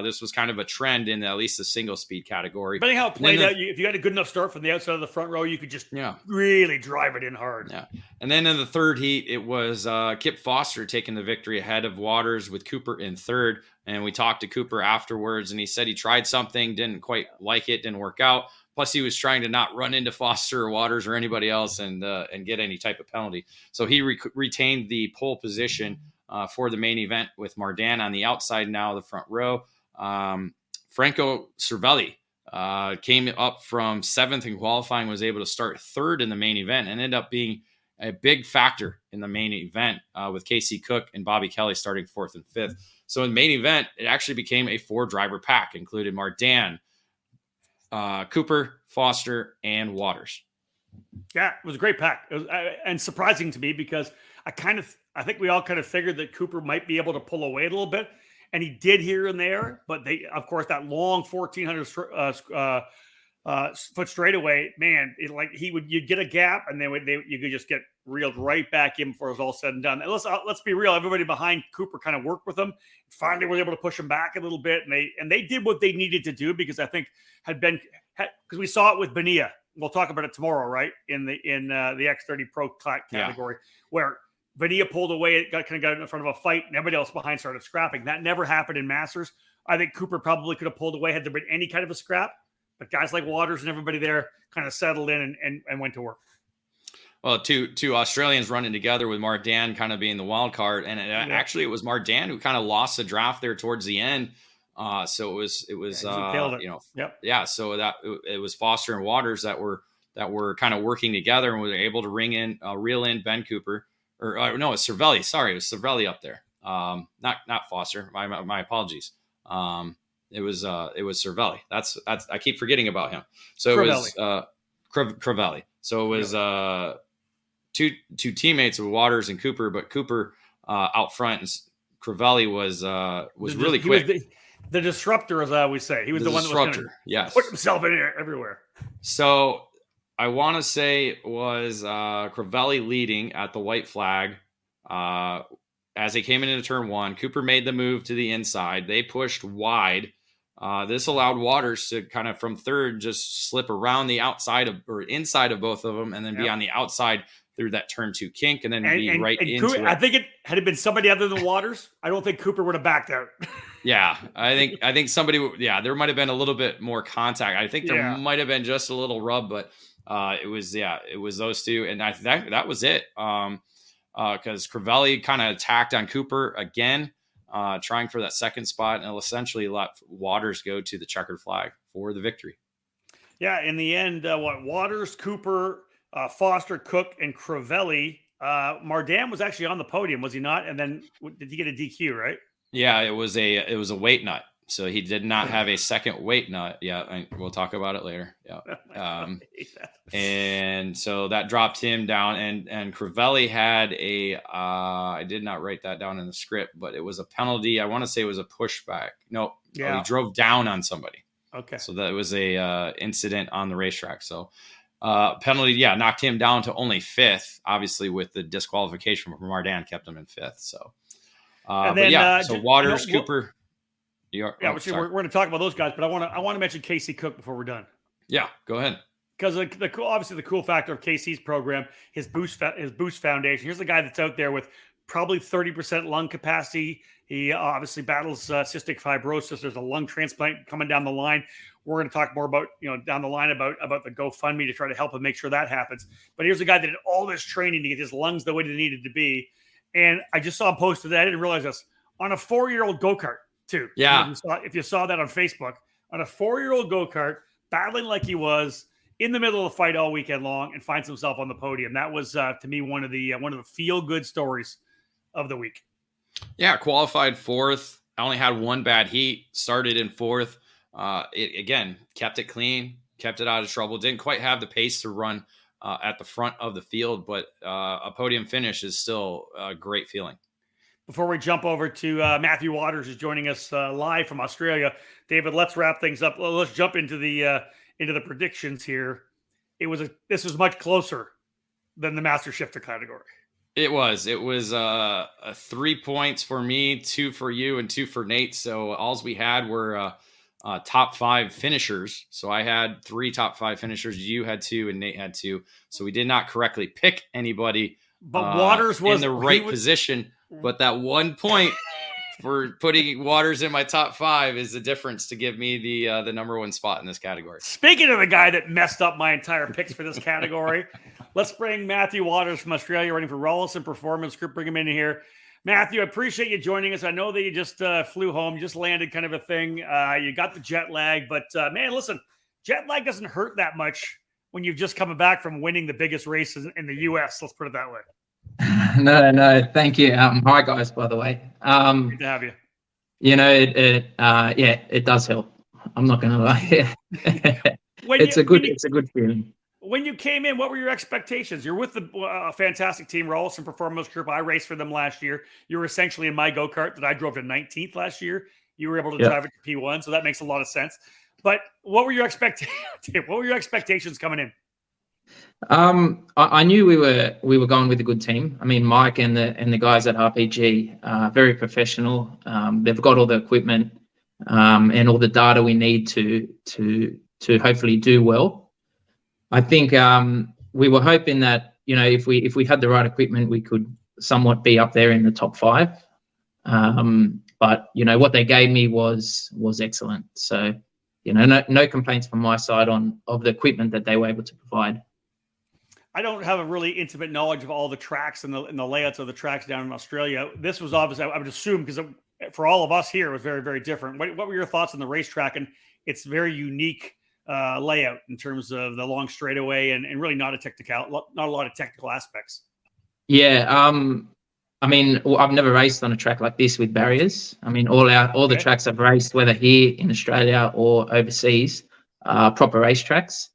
this was kind of a trend in at least the single speed category. But anyhow, it played out. If you had a good enough start from the outside of the front row, you could just really drive it in hard. Yeah. And then in the third heat, it was Kip Foster taking the victory ahead of Waters with Cooper in third. And we talked to Cooper afterwards, and he said he tried something, didn't quite like it, didn't work out. Plus, he was trying to not run into Foster or Waters or anybody else and get any type of penalty. So he retained the pole position for the main event with Mardan on the outside now, the front row. Franco Cervelli came up from 7th in qualifying, was able to start 3rd in the main event, and ended up being a big factor in the main event with Casey Cook and Bobby Kelly starting 4th and 5th. So in the main event, it actually became a 4-driver pack, included Mardan, Cooper, Foster, and Waters. Yeah, it was a great pack. It was, and surprising to me because I think we all kind of figured that Cooper might be able to pull away a little bit, and he did here and there. But they, of course, that long 1,400 foot straightaway, man, you'd get a gap, and you could just get reeled right back in before it was all said and done. And let's be real, everybody behind Cooper kind of worked with him. Finally, were able to push him back a little bit, and they did what they needed to do because I think because we saw it with Bonilla. We'll talk about it tomorrow, right? In the X30 Pro category, where Bonilla pulled away, it got in front of a fight, and everybody else behind started scrapping. That never happened in Masters. I think Cooper probably could have pulled away had there been any kind of a scrap, but guys like Waters and everybody there kind of settled in and went to work. Well, two Australians running together with Mardan kind of being the wild card, and actually it was Mardan who kind of lost the draft there towards the end. So it was So that it was Foster and Waters that were kind of working together and were able to reel in Ben Cooper, no, it's Cervelli. Sorry, it was Cervelli up there. Not Foster. My apologies. It was Cervelli. That's I keep forgetting about him. So it was Crivelli. So it was two teammates of Waters and Cooper, but Cooper out front, and Crivelli was really quick. The disruptor, as I always say. He was the one that was going to put himself in there everywhere. So I want to say it was Crivelli leading at the white flag as they came into turn 1. Cooper made the move to the inside. They pushed wide. This allowed Waters to kind of from third just slip around the outside or inside of both of them and then be on the outside through that turn 2 kink and then be into Cooper, it. I think had it been somebody other than Waters, I don't think Cooper would have backed out. Yeah, I think somebody. Yeah, there might have been a little bit more contact. I think there Yeah. might have been just a little rub, but it was those two, and that was it. Because Crivelli kind of attacked on Cooper again, trying for that second spot, and essentially let Waters go to the checkered flag for the victory. Yeah, in the end, Waters, Cooper, Foster, Cook, and Crivelli. Mardan was actually on the podium, was he not? And then did he get a DQ, right? Yeah, it was a weight nut. So he did not have a second weight nut. Yeah, and we'll talk about it later. Yeah. And so that dropped him down. And Crivelli had I did not write that down in the script, but it was a penalty. I want to say it was a pushback. No, yeah. He drove down on somebody. Okay. So that was a incident on the racetrack. So penalty, knocked him down to only fifth. Obviously, with the disqualification from Mardan, kept him in fifth. So, so Waters, Cooper. We're going to talk about those guys, but I want to mention Casey Cook before we're done. Yeah, go ahead. Because obviously the cool factor of Casey's program, his Boost Foundation. Here's a guy that's out there with probably 30% lung capacity. He obviously battles cystic fibrosis. There's a lung transplant coming down the line. We're going to talk more about down the line about the GoFundMe to try to help him make sure that happens. But here's a guy that did all this training to get his lungs the way they needed to be. And I just saw him post today. I didn't realize this on a 4-year-old go-kart. Too. Yeah. If you saw that on Facebook, on a 4-year-old go-kart, battling like he was in the middle of the fight all weekend long, and finds himself on the podium. That was to me one of the feel-good stories of the week. Yeah, qualified fourth. I only had one bad heat. Started in fourth. It kept it clean, kept it out of trouble. Didn't quite have the pace to run at the front of the field, but a podium finish is still a great feeling. Before we jump over to Matthew Waters, who's joining us live from Australia, David, let's wrap things up. Let's jump into the predictions here. This was much closer than the Master Shifter category. It was 3 points for me, 2 for you, and 2 for Nate. So all we had were top 5 finishers. So I had 3 top 5 finishers. You had 2, and Nate had 2. So we did not correctly pick anybody. But Waters was in the right position. But that 1 point for putting Waters in my top 5 is the difference to give me the number 1 spot in this category. Speaking of the guy that messed up my entire picks for this category, let's bring Matthew Waters from Australia, running for Rawlison Performance Group. Bring him in here. Matthew, I appreciate you joining us. I know that you just flew home, you just landed, kind of a thing. You got the jet lag, but man, listen, jet lag doesn't hurt that much when you've just come back from winning the biggest race in the U.S. Let's put it that way. No, thank you. Hi guys, by the way. Good to have you. It does help. I'm not going to lie. It's a good feeling. When you came in, what were your expectations? You're with the fantastic team, Rawlison Performance Group. I raced for them last year. You were essentially in my go-kart that I drove to 19th last year. You were able to drive it to P1, so that makes a lot of sense. But what were your expectations? What were your expectations coming in? I knew we were going with a good team. I mean, Mike and the guys at RPG, very professional. They've got all the equipment and all the data we need to hopefully do well. I think we were hoping that if we had the right equipment, we could somewhat be up there in the top 5. But what they gave me was excellent. So no complaints from my side of the equipment that they were able to provide. I don't have a really intimate knowledge of all the tracks and the layouts of the tracks down in Australia. This was obviously, I would assume, because for all of us here, it was very, very different. What were your thoughts on the racetrack and its very unique layout in terms of the long straightaway and really not a lot of technical aspects? Yeah, I mean, I've never raced on a track like this with barriers. I mean, all the tracks I've raced, whether here in Australia or overseas, proper racetracks.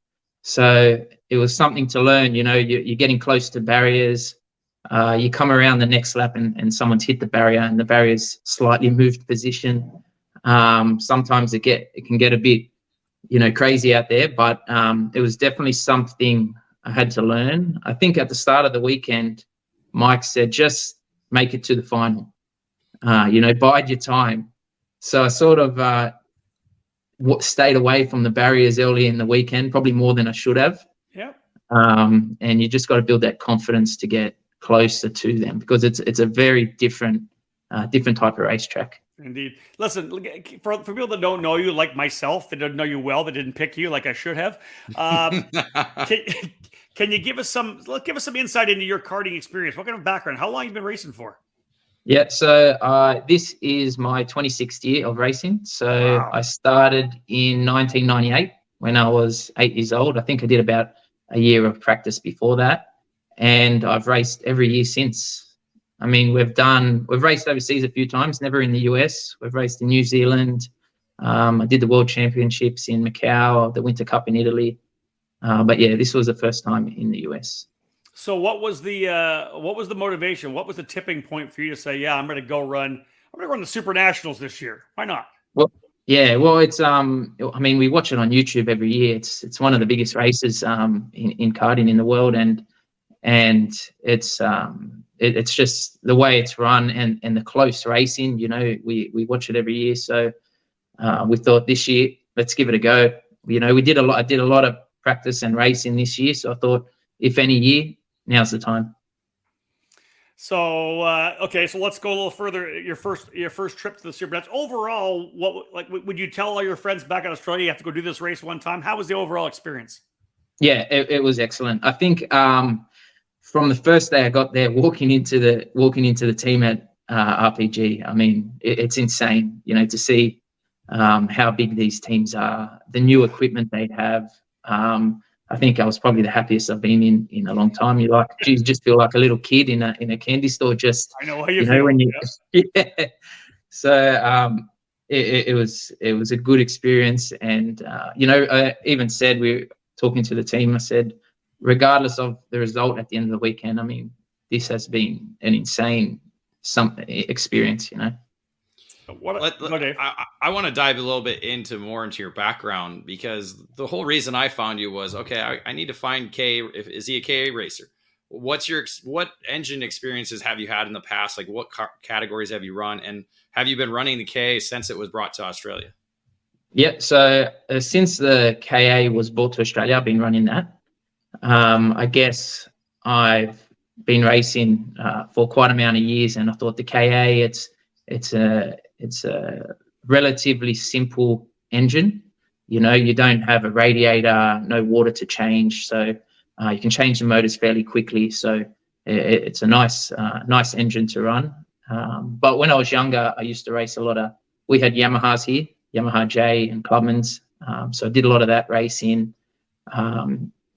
So it was something to learn. You're getting close to barriers. You come around the next lap and someone's hit the barrier and the barrier's slightly moved position. Sometimes it can get a bit, crazy out there, but it was definitely something I had to learn. I think at the start of the weekend, Mike said, just make it to the final, bide your time. So I sort of stayed away from the barriers early in the weekend, probably more than I should have. Yeah. And you just got to build that confidence to get closer to them because it's a very different type of racetrack. Indeed. Listen, for people that don't know you, like myself, that don't know you well, that didn't pick you like I should have, can, can you give us some insight into your karting experience? What kind of background? How long have you been racing for? Yeah, so this is my 26th year of racing. So Wow. I started in 1998 when I was 8 years old. I think I did about a year of practice before that, and I've raced every year since. I mean, we've raced overseas a few times, never in the US. We've raced in New Zealand. I did the World Championships in Macau, the Winter Cup in Italy. But yeah, this was the first time in the US. So what was the motivation? What was the tipping point for you to say, yeah, I'm going to run the SuperNationals this year? Why not? Well, yeah, well, it's I mean, we watch it on YouTube every year. It's one of the biggest races in karting in the world, and it's just the way it's run and the close racing. You know, we watch it every year. So we thought this year, let's give it a go. You know, I did a lot of practice and racing this year. So I thought, if any year, now's the time. So okay, so let's go a little further. Your first trip to the SuperNats. Overall, would you tell all your friends back in Australia you have to go do this race one time? How was the overall experience? Yeah, it was excellent. I think from the first day I got there, walking into the team at RPG, I mean, it's insane, you know, to see how big these teams are, the new equipment they have. I think I was probably the happiest I've been in a long time. You just feel like a little kid in a candy store. Just I know how you feel. When you yeah. So it was a good experience, and I even said, we were talking to the team, I said, regardless of the result at the end of the weekend, I mean, this has been an insane experience, you know. I want to dive a little bit more into your background, because the whole reason I found you was, okay, I need to find Kay. Is he a KA racer? What engine experiences have you had in the past? Like, what categories have you run, and have you been running the KA since it was brought to Australia? Yeah, so since the KA was brought to Australia, I've been running that. I guess I've been racing for quite a amount of years, and I thought the KA, it's a relatively simple engine. You know, you don't have a radiator, no water to change, so you can change the motors fairly quickly. So it's a nice engine to run. But when I was younger, I used to race we had Yamahas here, Yamaha J and Clubmans. So I did a lot of that racing.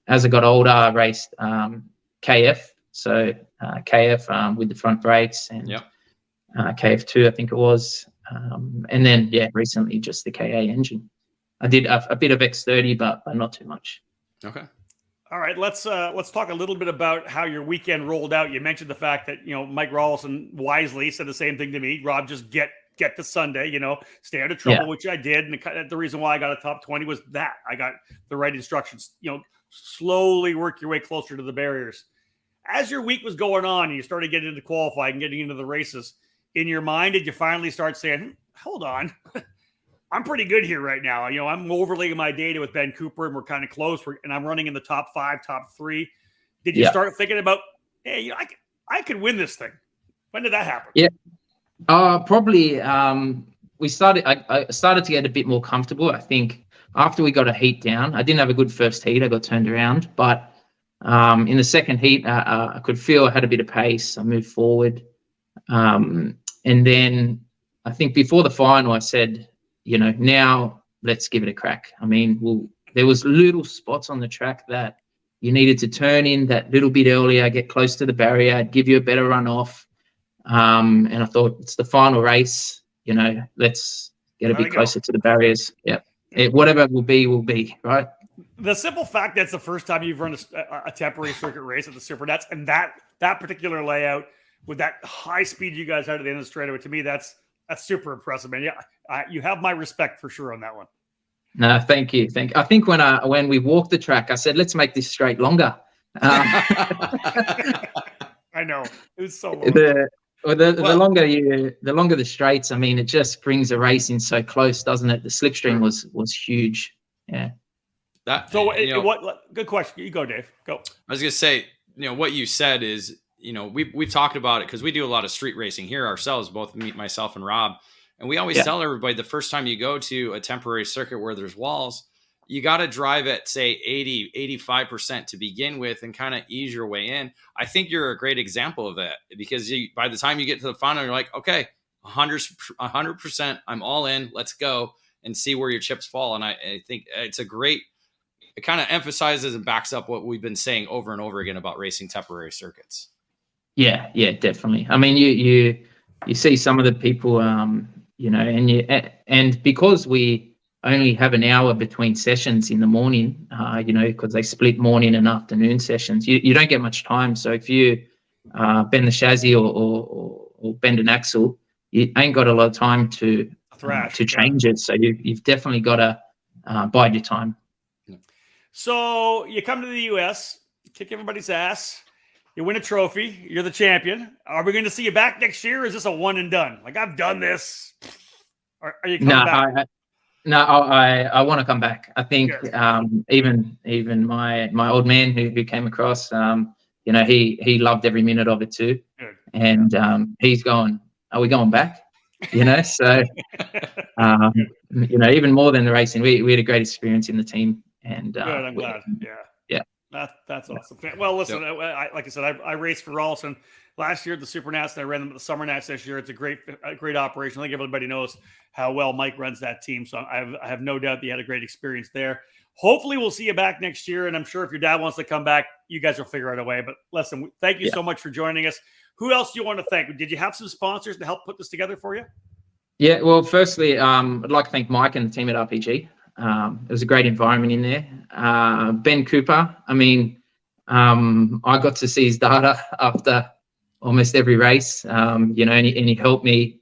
As I got older, I raced KF. So KF with the front brakes, and yep. KF2, I think it was. And then, recently just the KA engine. I did a bit of X30, but not too much. Okay. All right, let's talk a little bit about how your weekend rolled out. You mentioned the fact that, Mike Rawlson wisely said the same thing to me. Rob, just get to Sunday, stay out of trouble, which I did. And the reason why I got a top 20 was that I got the right instructions. Slowly work your way closer to the barriers. As your week was going on and you started getting into qualifying and getting into the races, in your mind, did you finally start saying, hold on, I'm pretty good here right now. I'm overlaying my data with Ben Cooper, and we're kind of close, and I'm running in the top 5, top 3. Did you start thinking about, hey, I could win this thing? When did that happen? Yeah, probably. I started to get a bit more comfortable. I think after we got a heat down, I didn't have a good first heat. I got turned around, but in the second heat, I could feel I had a bit of pace. I moved forward. And then I think before the final, I said, now let's give it a crack. I mean, there was little spots on the track that you needed to turn in that little bit earlier, get close to the barrier, give you a better run off. And I thought, it's the final race, let's get a bit closer to the barriers. Yeah. Whatever will be, right? The simple fact that's the first time you've run a temporary circuit race at the SuperNats, and that particular layout with that high speed you guys had at the end of the straightaway, to me, that's super impressive, man. Yeah, you have my respect for sure on that one. No, thank you. I think when we walked the track, I said, let's make this straight longer. I know, it was so long. The longer the straights, I mean, it just brings the racing so close, doesn't it? The slipstream was huge. Yeah. Good question. You go, Dave. Go. I was gonna say, what you said is, we've talked about it because we do a lot of street racing here ourselves, both myself and Rob, And we always tell everybody the first time you go to a temporary circuit where there's walls, you got to drive at, say, 80, 85% to begin with and kind of ease your way in. I think you're a great example of that, because by the time you get to the final, you're like, okay, 100%, I'm all in. Let's go and see where your chips fall. And I think it's a great, it kind of emphasizes and backs up what we've been saying over and over again about racing temporary circuits. Yeah, definitely. I mean, you see some of the people, and because we only have an hour between sessions in the morning, because they split morning and afternoon sessions, you don't get much time. So if you bend the chassis or bend an axle, you ain't got a lot of time to change it. So you've definitely got to bide your time. So you come to the U.S., kick everybody's ass, you win a trophy, you're the champion. Are we going to see you back next year, or is this a one and done? Like, I've done this. Are you coming back? I want to come back. I think even my old man who came across, he loved every minute of it too. Good. And he's going, are we going back? So even more than the racing, we had a great experience in the team. And good, I'm glad. Yeah. That's awesome. Well, listen, like I said, I raced for Ralston last year at the Supernats, and I ran them at the Summer Nats this year. It's a great operation. I think everybody knows how well Mike runs that team, so I have no doubt that you had a great experience there. Hopefully, we'll see you back next year, and I'm sure if your dad wants to come back, you guys will figure out a way. But listen, thank you so much for joining us. Who else do you want to thank? Did you have some sponsors to help put this together for you? Yeah, well, firstly, I'd like to thank Mike and the team at RPG. It was a great environment in there. Ben Cooper, I mean, I got to see his data after almost every race, and he helped me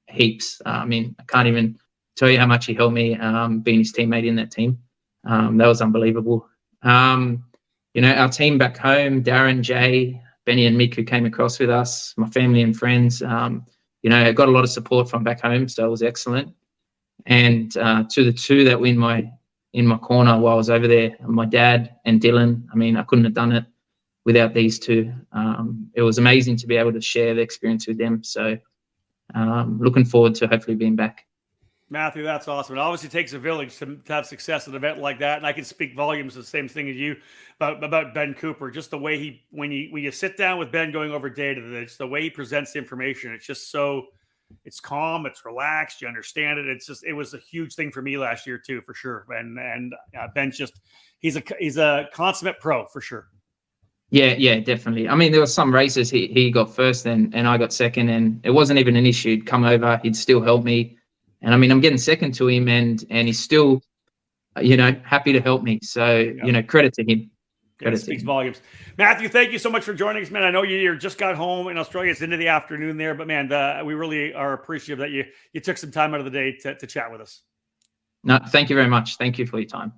heaps. I mean, I can't even tell you how much he helped me being his teammate in that team. That was unbelievable. Our team back home, Darren, Jay, Benny and Mick, who came across with us, my family and friends, I got a lot of support from back home, so it was excellent. And to the two that were in my corner while I was over there, my dad and Dylan, I mean, I couldn't have done it without these two. It was amazing to be able to share the experience with them. So looking forward to hopefully being back. Matthew, that's awesome. It obviously takes a village to have success at an event like that. And I can speak volumes of the same thing as you about Ben Cooper. Just the way when you sit down with Ben going over data, it's the way he presents the information. It's just it's calm, it's relaxed, you understand it. It was a huge thing for me last year too, for sure. And Ben's he's a consummate pro for sure. Yeah, definitely. I mean, there were some races he got first and I got second, and it wasn't even an issue. He'd come over, he'd still help me. And I mean, I'm getting second to him and he's still, happy to help me. So, credit to him. It speaks volumes. Matthew, thank you so much for joining us, man. I know you just got home in Australia. It's into the afternoon there, but man, we really are appreciative that you took some time out of the day to chat with us. No, thank you very much. Thank you for your time.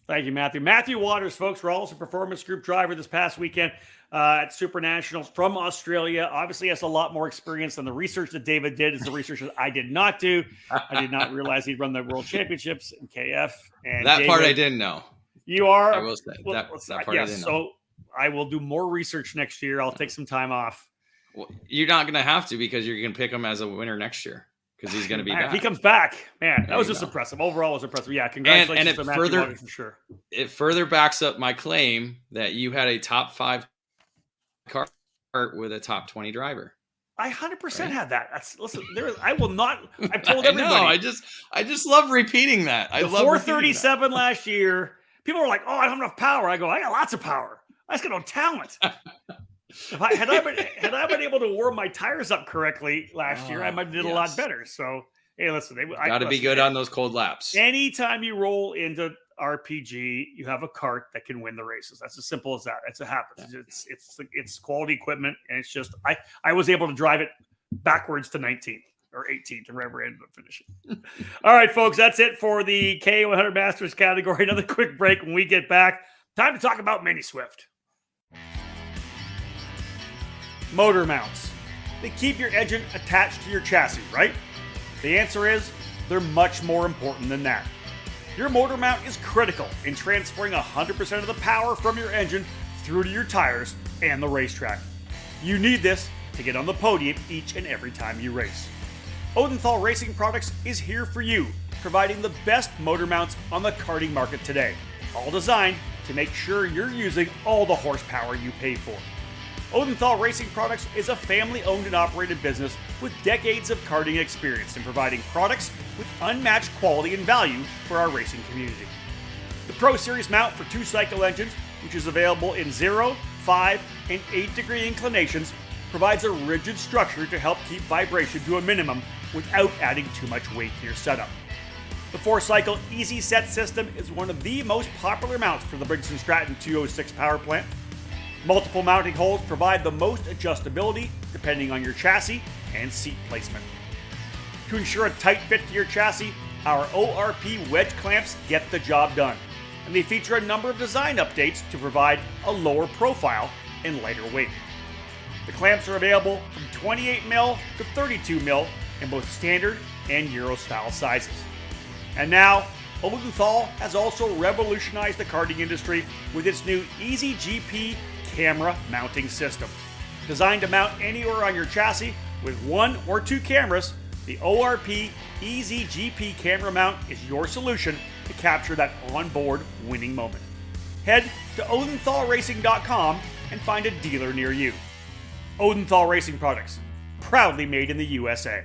Thank you, Matthew. Matthew Waters, folks, Ralston Performance Group driver this past weekend at SuperNationals from Australia. Obviously has a lot more experience than the research that David did. Is the research that I did not do. I did not realize he'd run the World Championships in KF. And that part I didn't know. You are. I will say that part I didn't know. So I will do more research next year. I'll take some time off. Well, you're not going to have to, because you're going to pick him as a winner next year, because he's going to be back. If he comes back, man, that was just impressive. Overall, it was impressive. Yeah, congratulations to Matthew Waters for sure. It further backs up my claim that you had a top 5 car with a top 20 driver. I 100% had that. I will not. I've told everybody. No, I just love repeating that. I love 437 last year. People were like, "Oh, I don't have enough power." I go, "I got lots of power. I just got no talent." Had I been able to warm my tires up correctly last year, I might have did a lot better. So, hey, listen, got to be good on those cold laps. Anytime you roll into RPG, you have a kart that can win the races. That's as simple as that. It happens. It's quality equipment, and it's just I was able to drive it backwards to 19th or 18th or wherever I ended up finishing. All right, folks, that's it for the K100 Masters category. Another quick break. When we get back, time to talk about Mini Swift. Motor mounts. They keep your engine attached to your chassis, right? The answer is they're much more important than that. Your motor mount is critical in transferring 100% of the power from your engine through to your tires and the racetrack. You need this to get on the podium each and every time you race. Odenthal Racing Products is here for you, providing the best motor mounts on the karting market today, all designed to make sure you're using all the horsepower you pay for. Odenthal Racing Products is a family-owned and operated business with decades of karting experience in providing products with unmatched quality and value for our racing community. The Pro Series mount for 2-cycle engines, which is available in 0, 5, and 8-degree inclinations, provides a rigid structure to help keep vibration to a minimum without adding too much weight to your setup. The 4-cycle Easy Set system is one of the most popular mounts for the Briggs & Stratton 206 power plant. Multiple mounting holes provide the most adjustability depending on your chassis and seat placement. To ensure a tight fit to your chassis, our ORP wedge clamps get the job done, and they feature a number of design updates to provide a lower profile and lighter weight. The clamps are available from 28mm to 32mm in both standard and Euro style sizes. And now, Odenthal has also revolutionized the karting industry with its new Easy GP camera mounting system. Designed to mount anywhere on your chassis with 1 or 2 cameras, the ORP Easy GP camera mount is your solution to capture that onboard winning moment. Head to odenthalracing.com and find a dealer near you. Odenthal Racing Products, proudly made in the USA.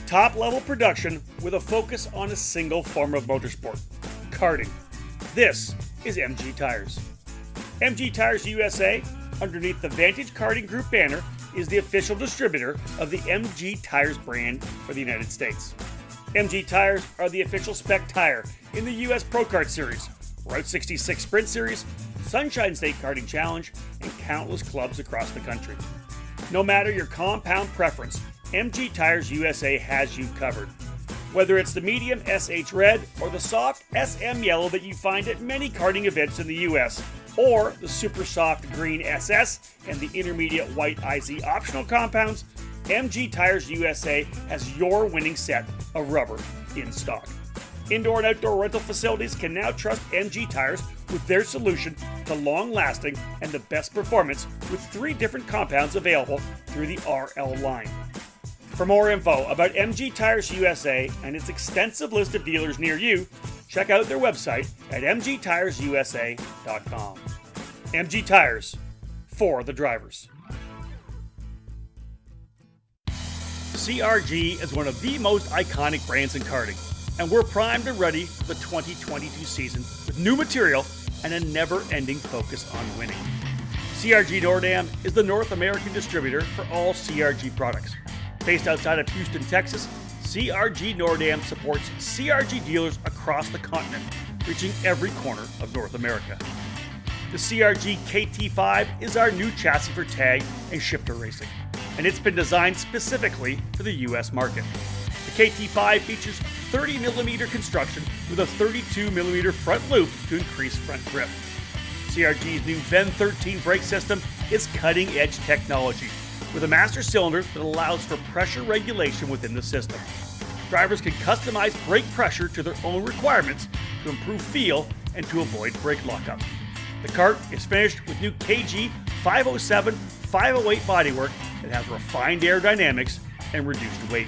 Top-level production with a focus on a single form of motorsport, karting. This is MG Tires. MG Tires USA, underneath the Vantage Karting Group banner, is the official distributor of the MG Tires brand for the United States. MG Tires are the official spec tire in the US Pro Kart Series, Route 66 Sprint Series, Sunshine State Karting Challenge, and countless clubs across the country. No matter your compound preference, MG Tires USA has you covered. Whether it's the medium SH Red or the soft SM Yellow that you find at many karting events in the US, or the super soft green SS and the intermediate white IZ optional compounds, MG Tires USA has your winning set of rubber in stock. Indoor and outdoor rental facilities can now trust MG Tires with their solution to long-lasting and the best performance with 3 different compounds available through the RL line. For more info about MG Tires USA and its extensive list of dealers near you, check out their website at mgtiresusa.com. MG Tires, for the drivers. CRG is one of the most iconic brands in karting, and we're primed and ready for the 2022 season with new material and a never-ending focus on winning. CRG Nordam is the North American distributor for all CRG products. Based outside of Houston, Texas, CRG Nordam supports CRG dealers across the continent, reaching every corner of North America. The CRG KT5 is our new chassis for tag and shifter racing, and it's been designed specifically for the US market. The KT5 features 30mm construction with a 32mm front loop to increase front grip. CRG's new VEN 13 brake system is cutting-edge technology, with a master cylinder that allows for pressure regulation within the system. Drivers can customize brake pressure to their own requirements to improve feel and to avoid brake lockup. The kart is finished with new KG 507, 508 bodywork that has refined aerodynamics and reduced weight.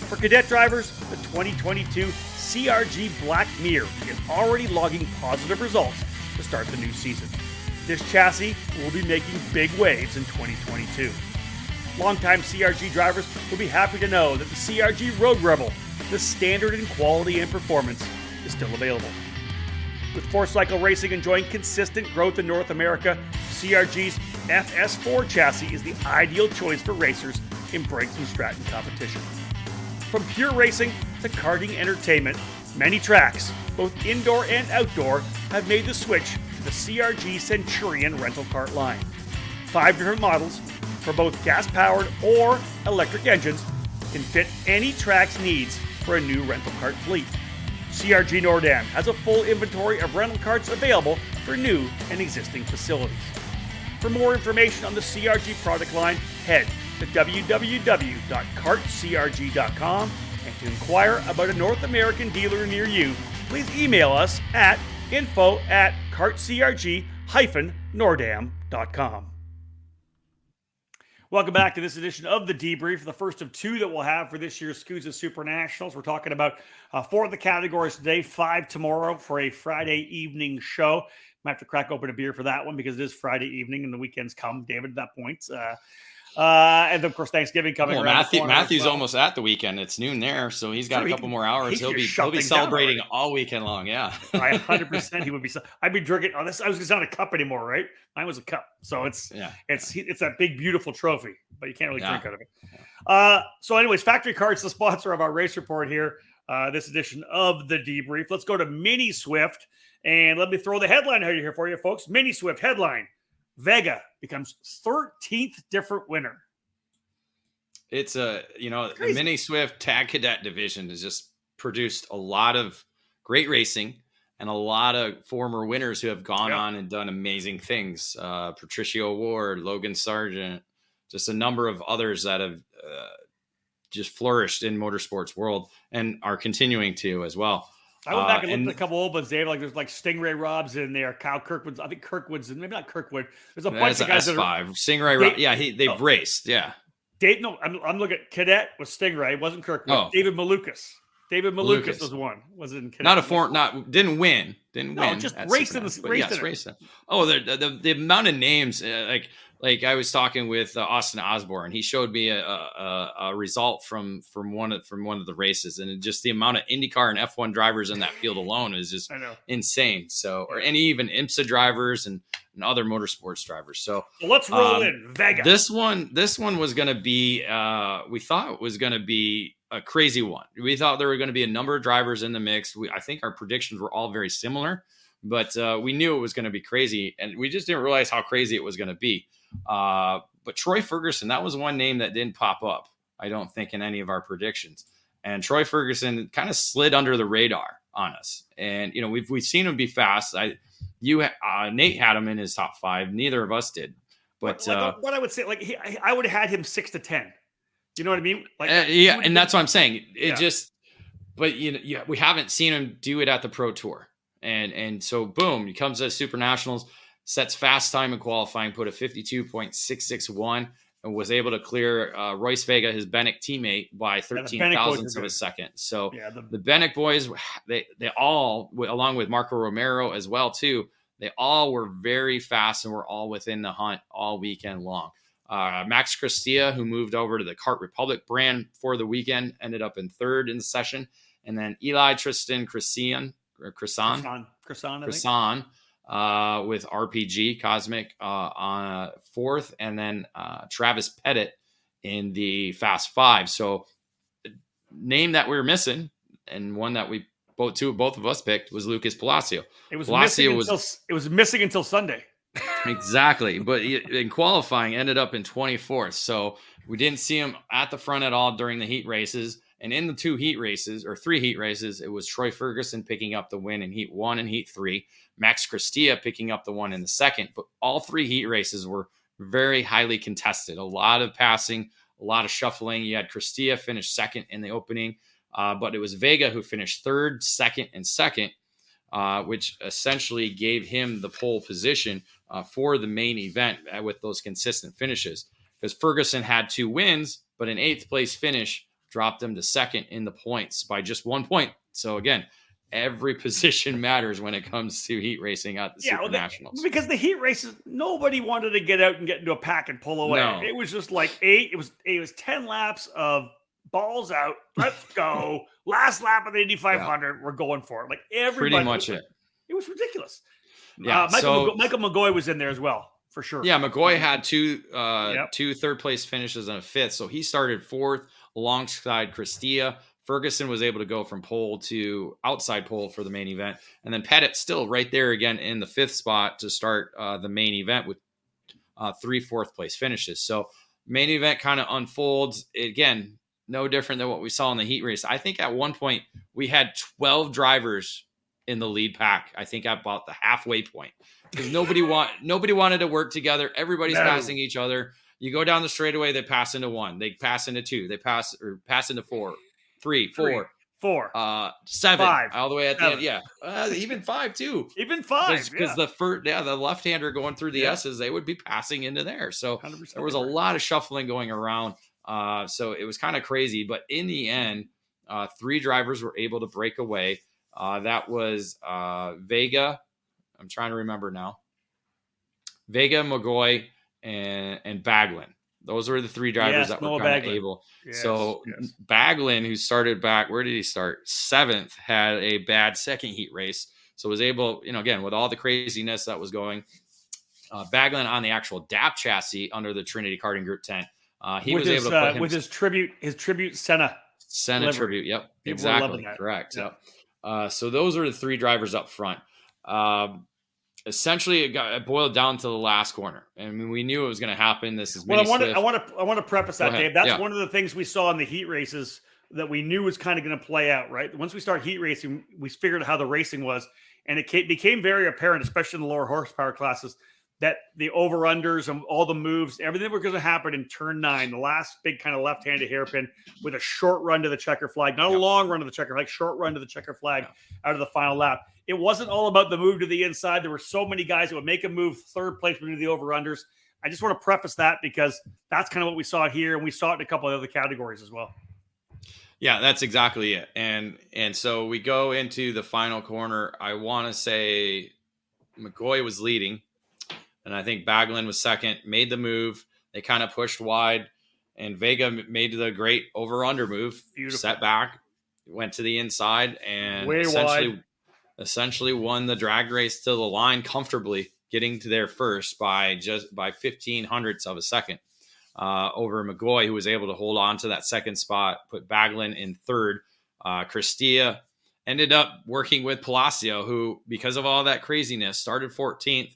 For cadet drivers, the 2022 CRG Black Mirror is already logging positive results to start the new season. This chassis will be making big waves in 2022. Longtime CRG drivers will be happy to know that the CRG Road Rebel, the standard in quality and performance, is still available. With 4-cycle racing enjoying consistent growth in North America, CRG's FS4 chassis is the ideal choice for racers in Briggs & Stratton competition. From pure racing to karting entertainment, many tracks, both indoor and outdoor, have made the switch to the CRG Centurion rental kart line. 5 different models for both gas-powered or electric engines can fit any track's needs for a new rental kart fleet. CRG Nordam has a full inventory of rental karts available for new and existing facilities. For more information on the CRG product line, head to www.kartcrg.com, and to inquire about a North American dealer near you, please email us at info@kartcrg-nordam.com. Welcome back to this edition of the Debrief, the first of two that we'll have for this year's SUSA SuperNationals. We're talking about 4 of the categories today, 5 tomorrow for a Friday evening show. Might have to crack open a beer for that one because it is Friday evening and the weekends come, David, at that point. And of course, Thanksgiving coming around. Matthew's almost at the weekend. It's noon there, so he's got a couple more hours. He'll be celebrating all weekend long. Yeah, 100% he would be. I'd be drinking. Oh, this I was not a cup anymore, right? Mine was a cup, so it's that big beautiful trophy, but you can't really drink out of it. So, anyways, Factory Karts, the sponsor of our race report here. This edition of the Debrief. Let's go to Mini Swift, and let me throw the headline out here for you, folks. Mini Swift headline. Vega becomes 13th different winner. It's the Mini Swift Tag Cadet division has just produced a lot of great racing and a lot of former winners who have gone on and done amazing things. Patricio Ward, Logan Sargent, just a number of others that have just flourished in motorsports world and are continuing to as well. I went back and looked at a couple old ones, Dave. Like there's like Stingray Rob's in there, Kyle Kirkwood's. I think Kirkwood's, maybe not Kirkwood. There's a bunch of guys S5. that are Stingray. They've raced. Yeah. I'm looking at Cadet with Stingray. It wasn't Kirkwood. Oh. David Malukas. was one. Was in Cadet. Didn't win. Just raced in the race. Oh, the amount of names like I was talking with Austin Osborne. He showed me a result from one of the races, and just the amount of IndyCar and F1 drivers in that field alone is just insane. So, and even IMSA drivers and other motorsports drivers. So let's roll in Vega. This one was going to be. We thought it was going to be a crazy one. We thought there were going to be a number of drivers in the mix. I think our predictions were all very similar, but we knew it was going to be crazy, and we just didn't realize how crazy it was going to be. But Troy Ferguson, that was one name that didn't pop up, I don't think, in any of our predictions. And Troy Ferguson kind of slid under the radar on us. And, we've seen him be fast. Nate had him in his top 5. Neither of us did. But what I would say, I would have had him 6 to 10. You know what I mean? And that's what I'm saying. We haven't seen him do it at the Pro Tour. And so, boom, he comes to SuperNationals, sets fast time in qualifying, put a 52.661, and was able to clear Royce Vega, his Bennick teammate, by 13 thousandths of a second. So the Bennick boys, they all, along with Marco Romero as well too, they all were very fast and were all within the hunt all weekend long. Max Cristia, who moved over to the Kart Republic brand for the weekend, ended up in 3rd in the session. And then Eli Tristan Crisson with RPG Cosmic on 4th, and then Travis Pettit in the Fast 5. So name that we were missing, and one that both of us picked, was Lucas Palacio. It was missing until Sunday. Exactly, but in qualifying ended up in 24th. So we didn't see him at the front at all during the heat races. And in the 3 heat races, it was Troy Ferguson picking up the win in heat 1 and heat 3, Max Cristia picking up the one in the second. But all 3 heat races were very highly contested. A lot of passing, a lot of shuffling. You had Cristia finish 2nd in the opening, but it was Vega who finished 3rd, 2nd, and 2nd, which essentially gave him the pole position for the main event with those consistent finishes. Because Ferguson had 2 wins, but an 8th place finish dropped him to 2nd in the points by just 1 point. So again, every position matters when it comes to heat racing at the SuperNationals. Because the heat races, nobody wanted to get out and get into a pack and pull away. No. It was just like 8. It was 10 laps of balls out. Let's go. Last lap of the Indy 500. We're going for it. Like everybody. Pretty much it. It was ridiculous. Yeah. Michael McGoy was in there as well, for sure. Yeah, McGoy had 2 3rd place finishes and a 5th. So he started 4th alongside Cristia. Ferguson was able to go from pole to outside pole for the main event. And then Pettit still right there again in the 5th spot to start the main event with 3 4th place finishes. So main event kind of unfolds. Again, no different than what we saw in the heat race. I think at one point we had 12 drivers in the lead pack. I think at about the halfway point. Because nobody wanted to work together. Everybody's passing each other. You go down the straightaway, they pass into 1. They pass into 2. They pass into 4. 3, 4, 4, 7, 5, all the way at 7. the end. Yeah, even 5 too. Even 5, because the left-hander going through the Yeah. S's, they would be passing into there. So 100% there was a lot of shuffling going around. So it was kind of crazy. But in the end, 3 drivers were able to break away. That was Vega. I'm trying to remember now. Vega, McGoy, and Baglin. Those were the 3 drivers that were kind of able. Yes, So yes. Baglin, who started back, where did he start? 7th, had a bad second heat race. So was able, again, with all the craziness that was going, Baglin on the actual DAP chassis under the Trinity Karting Group tent. He was able to put him with his tribute Senna livery. tribute. Yep, People were exactly, loving that. correct. Yeah. Yep. So those are the 3 drivers up front. Essentially, it boiled down to the last corner. I mean, we knew it was going to happen. This is Well, I want to preface that, Dave. That's Yeah. one of the things we saw in the heat races that we knew was kind of going to play out, right? Once we start heat racing, we figured out how the racing was, and it became very apparent, especially in the lower horsepower classes, that the over-unders and all the moves, everything was going to happen in turn 9, the last big kind of left-handed hairpin with a short run to the checker flag, not a long run to the checker flag, short run to the checker flag out of the final lap. It wasn't all about the move to the inside. There were so many guys that would make a move, third place would do the over-unders. I just want to preface that because that's kind of what we saw here, and we saw it in a couple of other categories as well. Yeah, that's exactly it. And so we go into the final corner. I want to say McCoy was leading, and I think Baglin was second, made the move. They kind of pushed wide, and Vega made the great over-under move. Beautiful. Set back, went to the inside, and Way essentially won the drag race to the line comfortably, getting to there first by 15 hundredths of a second over McGoy, who was able to hold on to that second spot, put Baglin in third. Cristia ended up working with Palacio, who, because of all that craziness, started 14th,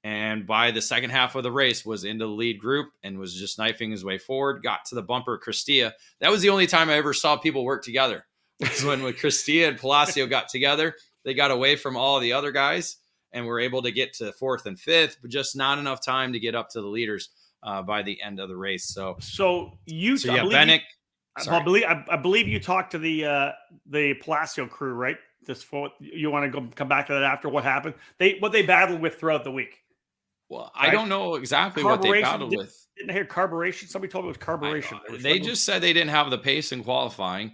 and by the second half of the race was into the lead group and was just knifing his way forward, got to the bumper. Cristia, that was the only time I ever saw people work together, was when Cristia and Palacio got together. They got away from all the other guys and were able to get to 4th and 5th, but just not enough time to get up to the leaders by the end of the race. So Benick. I believe you talked to the Palacio crew, right? You want to come back to that after what happened? What they battled with throughout the week. Well, right? I don't know exactly what they battled with. Didn't I hear carburation? Somebody told me it was carburation. They just said they didn't have the pace in qualifying.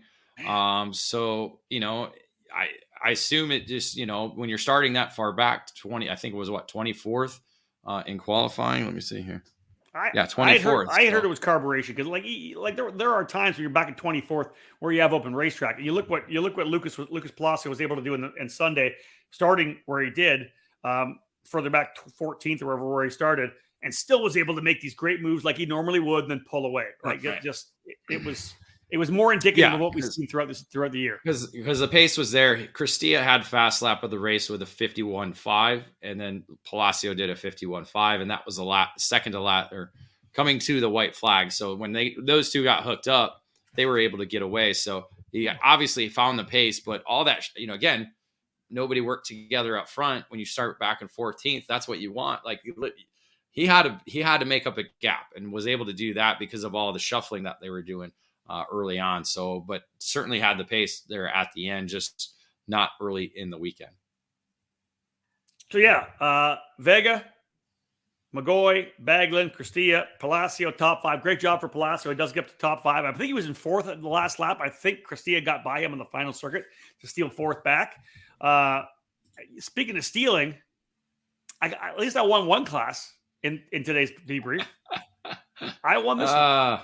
So I assume it just, when you're starting that far back to 20, I think it was 24th in qualifying. Let me see here. 24th. I heard it was carburation because there are times when you're back at 24th where you have open racetrack. And you look what Lucas Palacio was able to do in Sunday, starting where he did, further back 14th or wherever where he started, and still was able to make these great moves like he normally would and then pull away. Right? It was more indicative of what we've seen throughout the year. Because the pace was there. Cristia had fast lap of the race with a 51.5, and then Palacio did a 51.5, and that was second to lap, or coming to the white flag. So when those two got hooked up, they were able to get away. So he obviously found the pace, but all that, again, nobody worked together up front. When you start back in 14th, that's what you want. Like he had to make up a gap and was able to do that because of all the shuffling that they were doing early on. So, but certainly had the pace there at the end, just not early in the weekend. So Vega, McGoy, Baglin, Cristia, Palacio, top 5. Great job for Palacio. He does get up to top 5. I think he was in 4th at the last lap. I think Cristia got by him in the final circuit to steal 4th back. Speaking of stealing, at least I won one class in today's debrief. I won this one.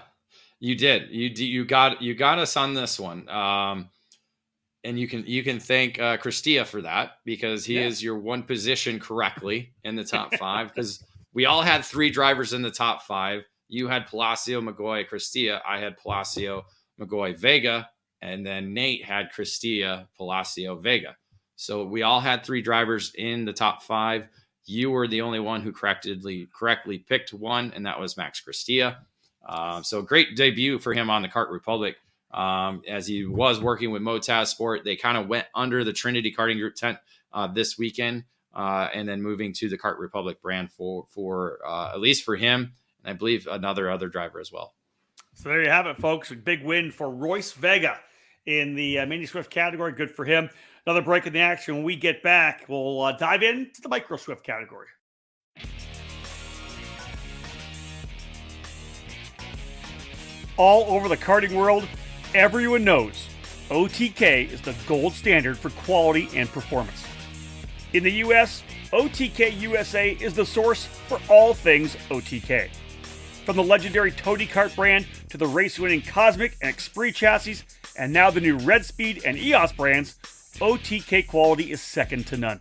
You did. You got us on this one. And you can thank Cristia for that, because he is your one position correctly in the top 5. Because we all had 3 drivers in the top 5. You had Palacio, McGoy, Cristia. I had Palacio, McGoy, Vega, and then Nate had Cristia, Palacio, Vega. So we all had 3 drivers in the top 5. You were the only one who correctly picked one, and that was Max Cristia. So great debut for him on the Kart Republic. As he was working with Motaz Sport, they kind of went under the Trinity Karting Group tent this weekend, and then moving to the Kart Republic brand for at least for him, and I believe other driver as well. So there you have it, folks. A big win for Royce Vega in the Mini Swift category. Good for him. Another break in the action. When we get back, we'll dive into the Micro Swift category. All over the karting world, everyone knows OTK is the gold standard for quality and performance. In the US, OTK USA is the source for all things OTK. From the legendary Tony Kart brand to the race-winning Cosmic and Esprit chassis, and now the new Red Speed and EOS brands, OTK quality is second to none.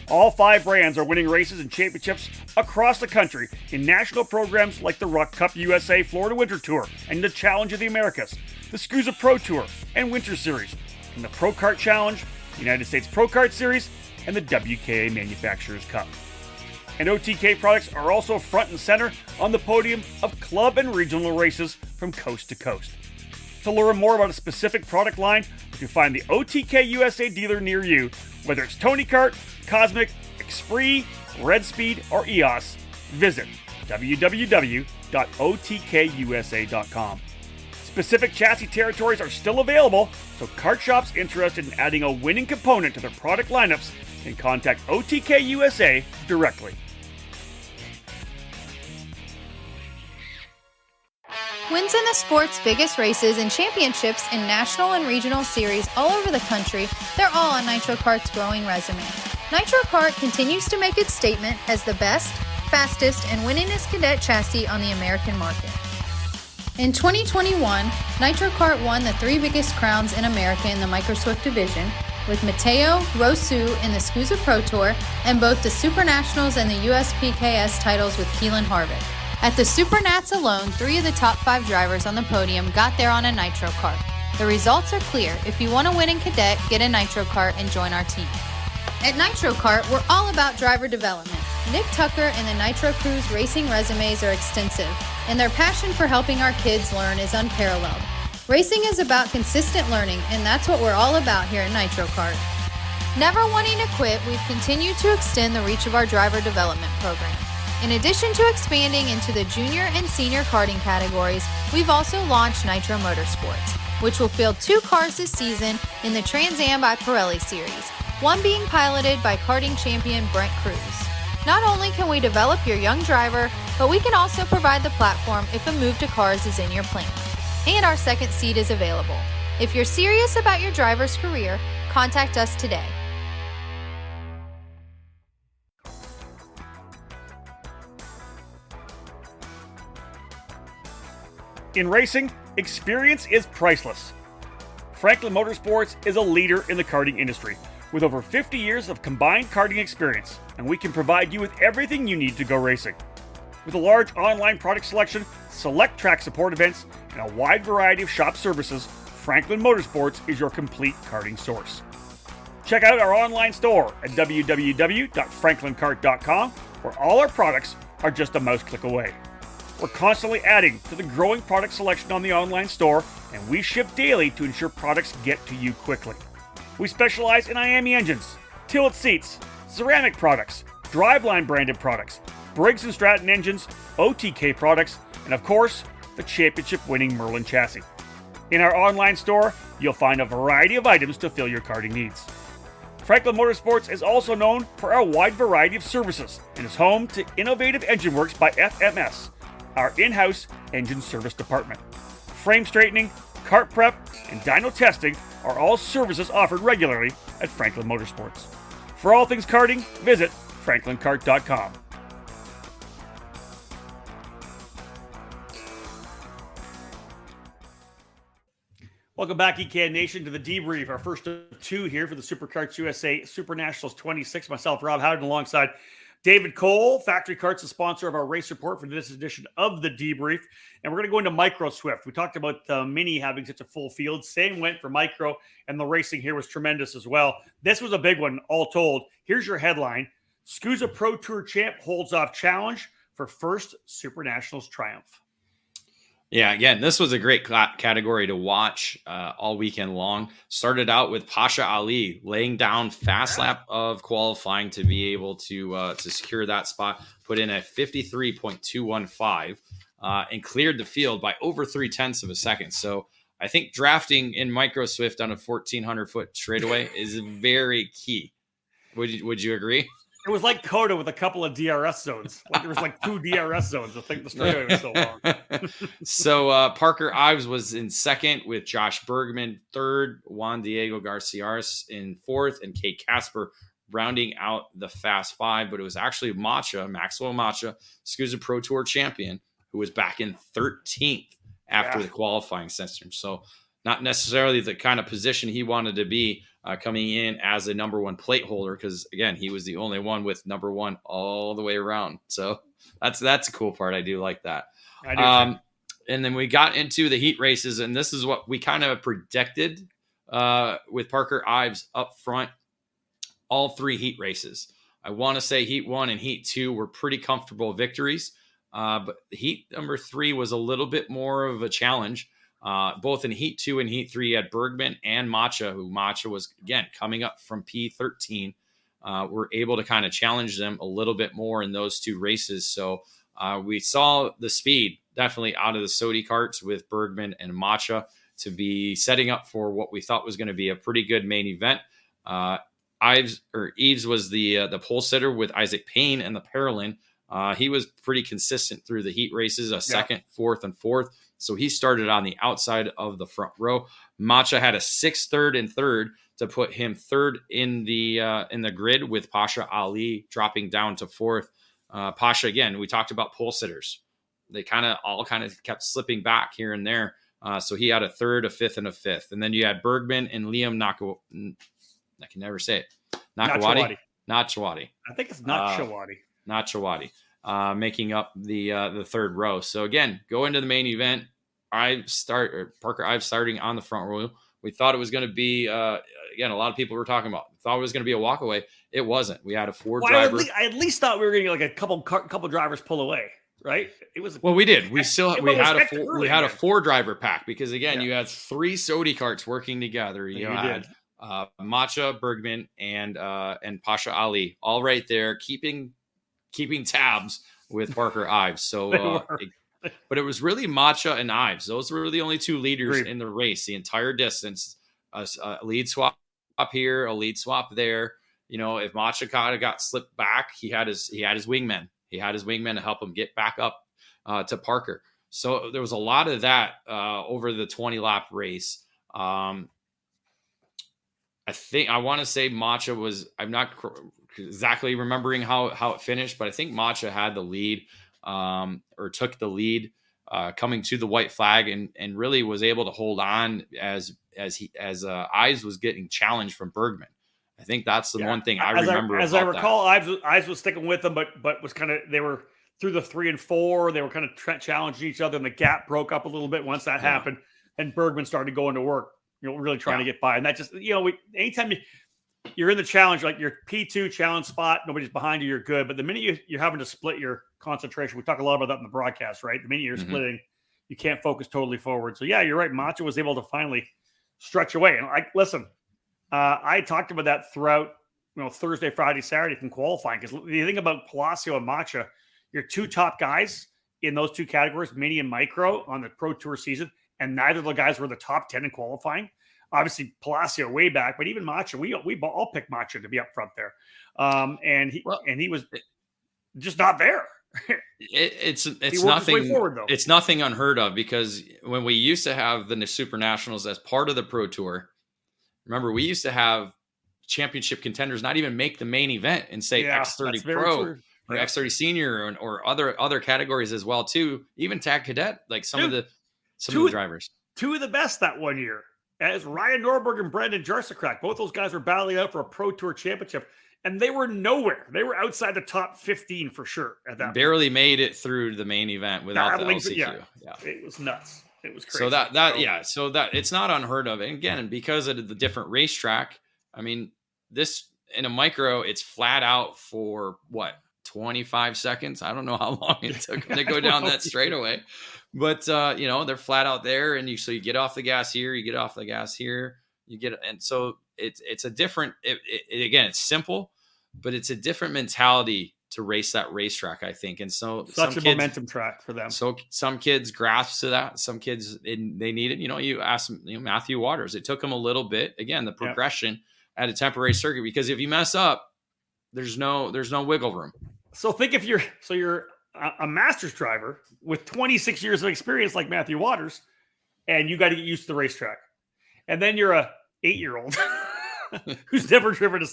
All 5 brands are winning races and championships across the country in national programs like the Rock Cup USA Florida Winter Tour and the Challenge of the Americas, the SKUSA Pro Tour and Winter Series, and the Pro Kart Challenge, United States Pro Kart Series, and the WKA Manufacturers Cup. And OTK products are also front and center on the podium of club and regional races from coast to coast. To learn more about a specific product line, you can find the OTK USA dealer near you, whether it's Tony Kart, Cosmic, Esprit, Red Speed, or EOS. Visit www.otkusa.com. Specific chassis territories are still available, so kart shops interested in adding a winning component to their product lineups can contact OTK USA directly. Wins in the sport's biggest races and championships in national and regional series all over the country, they're all on Nitro Kart's growing resume. Nitro Kart continues to make its statement as the best, fastest, and winningest cadet chassis on the American market. In 2021, Nitro Kart won the 3 biggest crowns in America in the Micro Swift division, with Mateo Rosu in the SKUSA Pro Tour and both the SuperNationals and the USPKS titles with Keelan Harvick. At the SuperNats alone, 3 of the top 5 drivers on the podium got there on a Nitro Kart. The results are clear. If you want to win in cadet, get a Nitro Kart and join our team. At Nitro Kart, we're all about driver development. Nick Tucker and the Nitro Crew's racing resumes are extensive, and their passion for helping our kids learn is unparalleled. Racing is about consistent learning, and that's what we're all about here at Nitro Kart. Never wanting to quit, we've continued to extend the reach of our driver development program. In addition to expanding into the junior and senior karting categories, we've also launched Nitro Motorsports, which will field 2 cars this season in the Trans Am by Pirelli series, one being piloted by karting champion Brent Cruz. Not only can we develop your young driver, but we can also provide the platform if a move to cars is in your plan. And our second seat is available. If you're serious about your driver's career, contact us today. In racing, experience is priceless. Franklin Motorsports is a leader in the karting industry with over 50 years of combined karting experience, and we can provide you with everything you need to go racing. With a large online product selection, select track support events, and a wide variety of shop services, Franklin Motorsports is your complete karting source. Check out our online store at www.franklinkart.com, where all our products are just a mouse click away. We're constantly adding to the growing product selection on the online store, and we ship daily to ensure products get to you quickly. We specialize in IAME engines, tilt seats, ceramic products, driveline branded products, Briggs & Stratton engines, OTK products, and of course, the championship-winning Merlin chassis. In our online store, you'll find a variety of items to fill your karting needs. Franklin Motorsports is also known for our wide variety of services and is home to Innovative Engine Works by FMS, our in-house engine service department. Frame straightening, kart prep, and dyno testing are all services offered regularly at Franklin Motorsports. For all things karting, visit franklinkart.com. Welcome back, EKN Nation, to the Debrief, our first of 2 here for the Superkarts USA SuperNationals 26. Myself, Rob Howden, alongside David Cole. Factory Karts, the sponsor of our race report for this edition of the Debrief. And we're going to go into Micro Swift. We talked about the Mini having such a full field. Same went for Micro, and the racing here was tremendous as well. This was a big one, all told. Here's your headline. SKUSA Pro Tour champ holds off challenge for first SuperNationals triumph. Yeah, again, this was a great category to watch all weekend long. Started out with Pasha Ali laying down fast lap of qualifying to be able to secure that spot, put in a 53.215 and cleared the field by over 0.3 of a second. So I think drafting in micro Swift on a 1,400 foot straightaway is very key. Would you agree? It was like Coda with a couple of DRS zones. Like there was like 2 DRS zones. I think the straightaway was so long. So Parker Ives was in second with Josh Bergman third, Juan Diego Garciares in fourth, and Kate Casper rounding out the Fast Five. But it was actually Maxwell Macha, SKUSA Pro Tour champion, who was back in 13th after the qualifying session. So not necessarily the kind of position he wanted to be coming in as a number one plate holder, because again, he was the only one with number one all the way around. So that's a cool part. I do like that. I do. And then we got into the heat races, and this is what we kind of predicted with Parker Ives up front. All 3 heat races. I want to say heat 1 and heat 2 were pretty comfortable victories, but heat number 3 was a little bit more of a challenge. Both in heat 2 and heat 3, you had Bergman and Macha, who Macha was, again, coming up from P13. Were able to kind of challenge them a little bit more in those 2 races. So we saw the speed definitely out of the Superkarts with Bergman and Macha to be setting up for what we thought was going to be a pretty good main event. Eves was the pole sitter with Isaac Payne and the Paralyn. He was pretty consistent through the heat races, a second, fourth, and fourth. So he started on the outside of the front row. Macha had a 6th, 3rd, and 3rd to put him 3rd in the grid, with Pasha Ali dropping down to 4th. Pasha, again, we talked about pole sitters. They all kept slipping back here and there. So he had a 3rd, a 5th, and a 5th. And then you had Bergman and Liam I can never say it. Nachawati. I think it's Nachawati. Nachawati. Making up the 3rd row. So again, go into the main event. Parker Ives starting on the front row. We thought it was going to be again, a lot of people were talking about. Thought it was going to be a walkaway. It wasn't. We had a 4-driver. I at least thought we were going to get like a couple drivers pull away. Right? It was. Well, we did. We had a 4-driver pack, because again, you had 3 Superkarts working together. You had Macha, Bergman, and Pasha Ali, all right there, keeping tabs with Parker Ives. So, but it was really Macha and Ives. Those were the only 2 leaders in the race the entire distance. A lead swap up here, a lead swap there. You know, if Macha got slipped back, he had his wingmen. He had his wingmen to help him get back up to Parker. So there was a lot of that over the 20-lap race. I want to say Macha was. I'm not exactly remembering how it finished, but I think Macha had the lead or took the lead coming to the white flag and really was able to hold on as Ives was getting challenged from Bergman. I think that's the one thing I remember. As I recall, Ives was sticking with them, but was kind of, they were through the 3 and 4. They were kind of challenging each other, and the gap broke up a little bit once that happened. And Bergman started going to work, really trying to get by. And that just, anytime you're in the challenge, like your P2 challenge spot, nobody's behind you, you're good. But the minute you're having to split your concentration, we talk a lot about that in the broadcast, right? The minute you're splitting, you can't focus totally forward. So yeah, you're right. Macha was able to finally stretch away. And listen, I talked about that throughout, Thursday, Friday, Saturday from qualifying. Because the thing about Palacio and Macha, your 2 top guys in those 2 categories, mini and micro, on the Pro Tour season, and neither of the guys were the top 10 in qualifying. Obviously, Palacio way back, but even Macha, we all picked Macha to be up front there, and he was just not there. It's nothing forward, though. It's nothing unheard of, because when we used to have the SuperNationals as part of the Pro Tour, remember, we used to have championship contenders not even make the main event and say X30 Pro or X30 Senior or other categories as well too. Even Tag Cadet, like some of the drivers. 2 of the best that one year, as Ryan Norberg and Brandon Jarsakrak. Both those guys were battling out for a Pro Tour championship, and they were nowhere. They were outside the top 15 for sure at that Barely made it through the main event without the LCQ. Yeah, it was nuts. It was crazy. So that it's not unheard of. And again, because of the different racetrack, I mean, this in a micro, it's flat out for 25 seconds. I don't know how long it took to go down that straightaway, but they're flat out there, and you get off the gas here, you get off the gas here, and so it's a different. Again, it's simple, but it's a different mentality race that racetrack, I think. And so such a momentum track for them. So some kids grasp to that. Some kids, they need it. You ask Matthew Waters, it took him a little bit. Again, the progression at a temporary circuit, because if you mess up, there's no wiggle room. So think if you're a Masters driver with 26 years of experience like Matthew Waters, and you got to get used to the racetrack. And then you're a 8-year-old who's never driven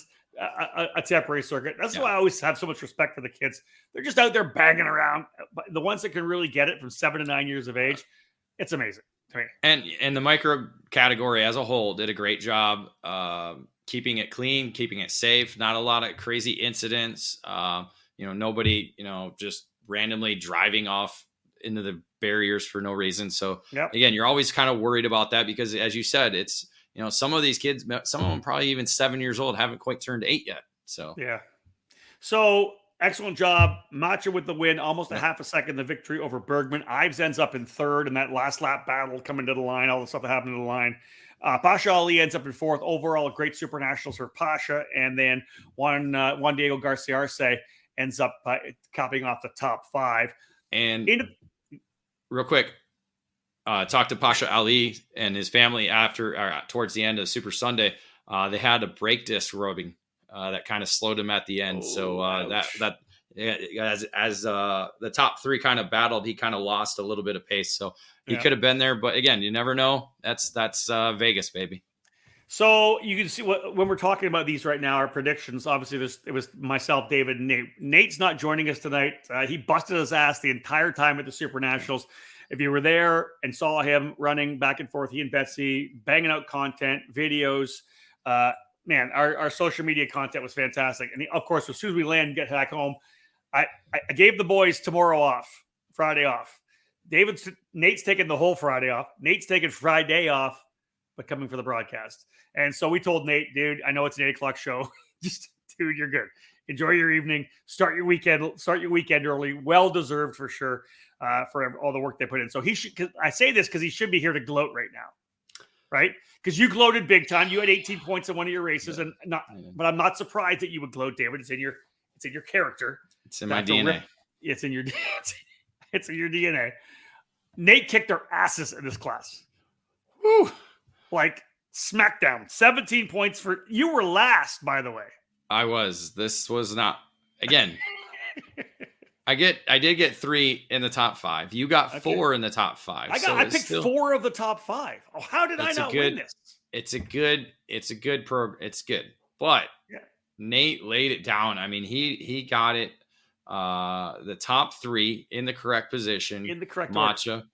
a temporary circuit. That's why I always have so much respect for the kids. They're just out there banging around. The ones that can really get it from 7 to 9 years of age, it's amazing to me. And the micro category as a whole did a great job keeping it clean, keeping it safe. Not a lot of crazy incidents. Nobody, just randomly driving off into the barriers for no reason. So again, you're always kind of worried about that because, as you said, it's, some of these kids, some of them probably even 7 years old, haven't quite turned 8 yet. So, So excellent job. Matcha with the win, almost a half a second, the victory over Bergman. Ives ends up in third in that last lap battle coming to the line, all the stuff that happened to the line. Pasha Ali ends up in fourth. Overall, a great Super Nationals for Pasha. And then Juan Diego Garcia Arce ends up copying off the top 5. And real quick, talked to Pasha Ali and his family towards the end of Super Sunday. They had a brake disc rubbing that kind of slowed him at the end. As the top 3 kind of battled, he kind of lost a little bit of pace. So he could have been there, but again, you never know. That's Vegas, baby. So you can see when we're talking about these right now, our predictions, obviously it was myself, David, and Nate. Nate's not joining us tonight. He busted his ass the entire time at the Super Nationals. If you were there and saw him running back and forth, he and Betsy banging out content, videos, man, our social media content was fantastic. And of course, as soon as we land and get back home, I gave the boys Friday off. Nate's taking the whole Friday off. Nate's taking Friday off, but coming for the broadcast. And so we told Nate, dude, I know it's an 8:00 show. Just, dude, you're good. Enjoy your evening. Start your weekend early. Well-deserved for sure for all the work they put in. So he should, I say this because he should be here to gloat right now. Right? Because you gloated big time. You had 18 points in one of your races, but I'm not surprised that you would gloat, David. It's in your character. It's in my DNA. It's in your DNA. Nate kicked our asses in this class. Woo! Like smackdown. 17 points you were last, by the way. I was. This was not, again. I did get 3 in the top 5. You got 4 in the top 5. I picked 4 of the top 5. Oh, how did I not win this? It's a good program. It's good. But Nate laid it down. I mean, he got it the top 3 in the correct position. In the correct Matcha, order.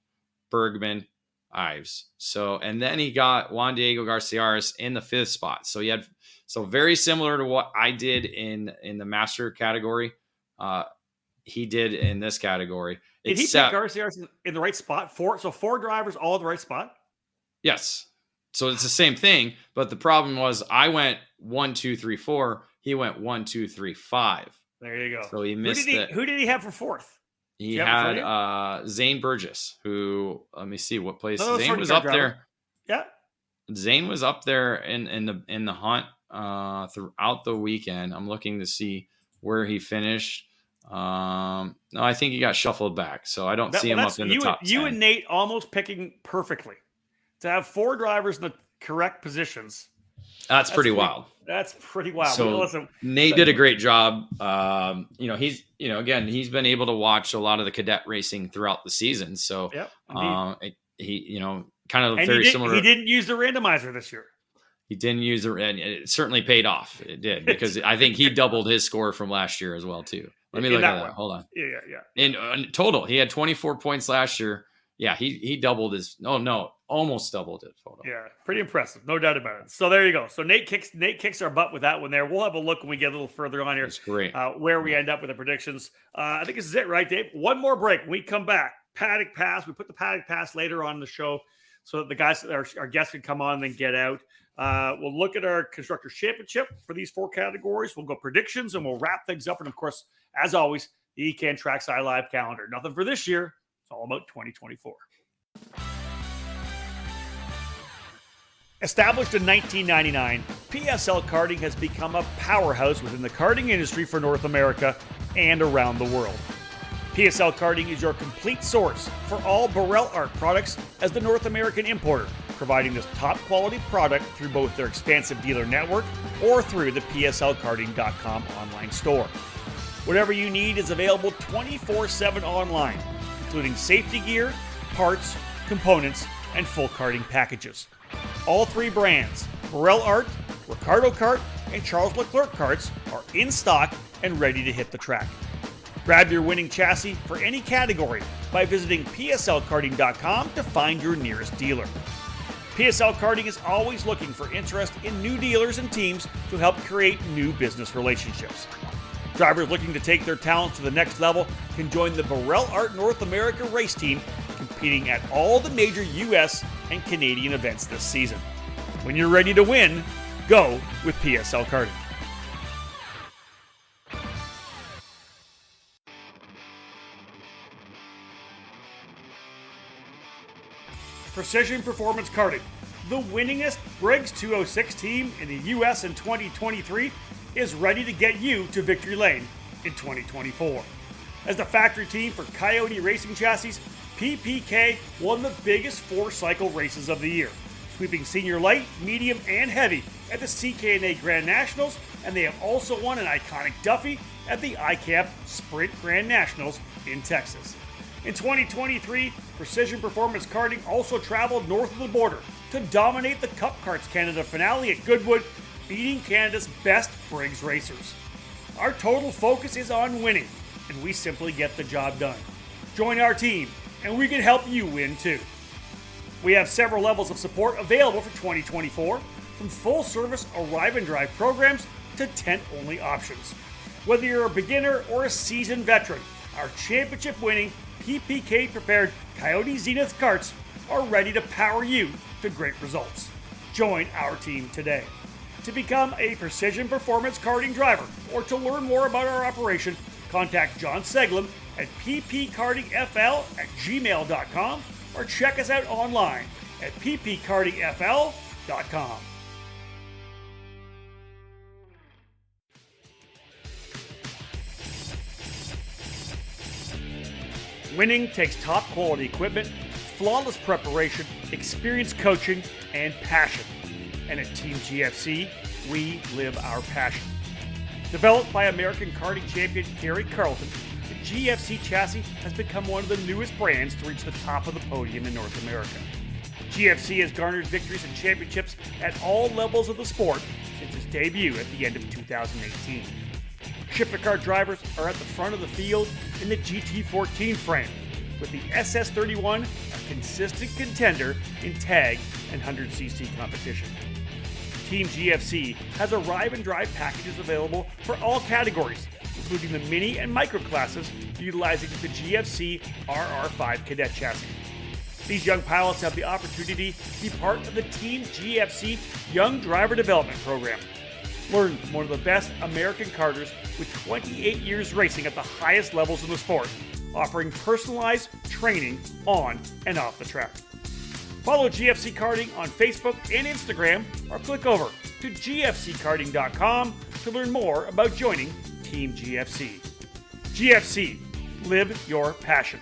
Bergman, Ives. So, and then he got Juan Diego Garcia in the 5th spot. So very similar to what I did in the master category. He did in this category. Did he pick Garcia in the right spot? 4 drivers, all in the right spot? Yes. So it's the same thing, but the problem was I went 1, 2, 3, 4. He went 1, 2, 3, 5. There you go. So he missed Who did he have for 4th? He had Zane Burgess, who, let me see what place. Zane was up there. Yeah. Zane was up there in the hunt throughout the weekend. I'm looking to see where he finished. No, I think he got shuffled back, so I don't see him up in the top 10. You and Nate almost picking perfectly to have 4 drivers in the correct positions. That's pretty wild. That's pretty wild. So Nate did a great job. He's he's been able to watch a lot of the cadet racing throughout the season. So he kind of very similar. He didn't use the randomizer this year. He didn't use it, and it certainly paid off. It did, because I think he doubled his score from last year as well too. Let me look at that. Hold on. Yeah. In total, he had 24 points last year. Yeah, he doubled his. Almost doubled it. Yeah, pretty impressive, no doubt about it. So there you go. So Nate kicks our butt with that one there. We'll have a look when we get a little further on here. That's great. Where we end up with the predictions. I think this is it, right, Dave? One more break. When we come back, paddock pass. We put the paddock pass later on in the show so that the guys, our guests, can come on and then get out. We'll look at our Constructors Championship for these 4 categories. We'll go predictions, and we'll wrap things up. And, of course, as always, the EKN Trackside Live calendar. Nothing for this year. It's all about 2024. Established in 1999, PSL Karting has become a powerhouse within the karting industry for North America and around the world. PSL Karting is your complete source for all Burrell Art products as the North American importer, providing this top quality product through both their expansive dealer network or through the PSLkarting.com online store. Whatever you need is available 24/7 online, including safety gear, parts, components, and full karting packages. All three brands, Burrell Art, Ricardo Kart, and Charles Leclerc Karts, are in stock and ready to hit the track. Grab your winning chassis for any category by visiting PSLkarting.com to find your nearest dealer. PSL Karting is always looking for interest in new dealers and teams to help create new business relationships. Drivers looking to take their talents to the next level can join the Burrell Art North America race team, competing at all the major US and Canadian events this season. When you're ready to win, go with PSL Karting. Precision Performance Karting, the winningest Briggs 206 team in the US in 2023, is ready to get you to victory lane in 2024. As the factory team for Coyote Racing Chassis, PPK won the biggest four-cycle races of the year, sweeping senior light, medium, and heavy at the CKNA Grand Nationals, and they have also won an iconic Duffy at the ICAP Sprint Grand Nationals in Texas. In 2023, Precision Performance Karting also traveled north of the border to dominate the Cup Karts Canada finale at Goodwood, beating Canada's best Briggs racers. Our total focus is on winning, and we simply get the job done. Join our team, and we can help you win too. We have several levels of support available for 2024, from full-service arrive and drive programs to tent-only options. Whether you're a beginner or a seasoned veteran, our championship-winning PPK-prepared Coyote Zenith karts are ready to power you to great results. Join our team today. To become a Precision Performance Karting driver or to learn more about our operation, contact John Seglem at ppkartingfl@gmail.com or check us out online at ppkartingfl.com. Winning takes top quality equipment, flawless preparation, experienced coaching, and passion. And at Team GFC, we live our passion. Developed by American karting champion Gary Carlton, the GFC chassis has become one of the newest brands to reach the top of the podium in North America. GFC has garnered victories and championships at all levels of the sport since its debut at the end of 2018. Shifter kart drivers are at the front of the field in the GT14 frame, with the SS31 a consistent contender in tag and 100cc competition. Team GFC has arrive and drive packages available for all categories, including the mini and micro classes utilizing the GFC RR5 cadet chassis. These young pilots have the opportunity to be part of the Team GFC Young Driver Development Program. Learn from one of the best American karters with 28 years racing at the highest levels in the sport, offering personalized training on and off the track. Follow GFC Karting on Facebook and Instagram, or click over to gfckarting.com to learn more about joining Team GFC. GFC, live your passion.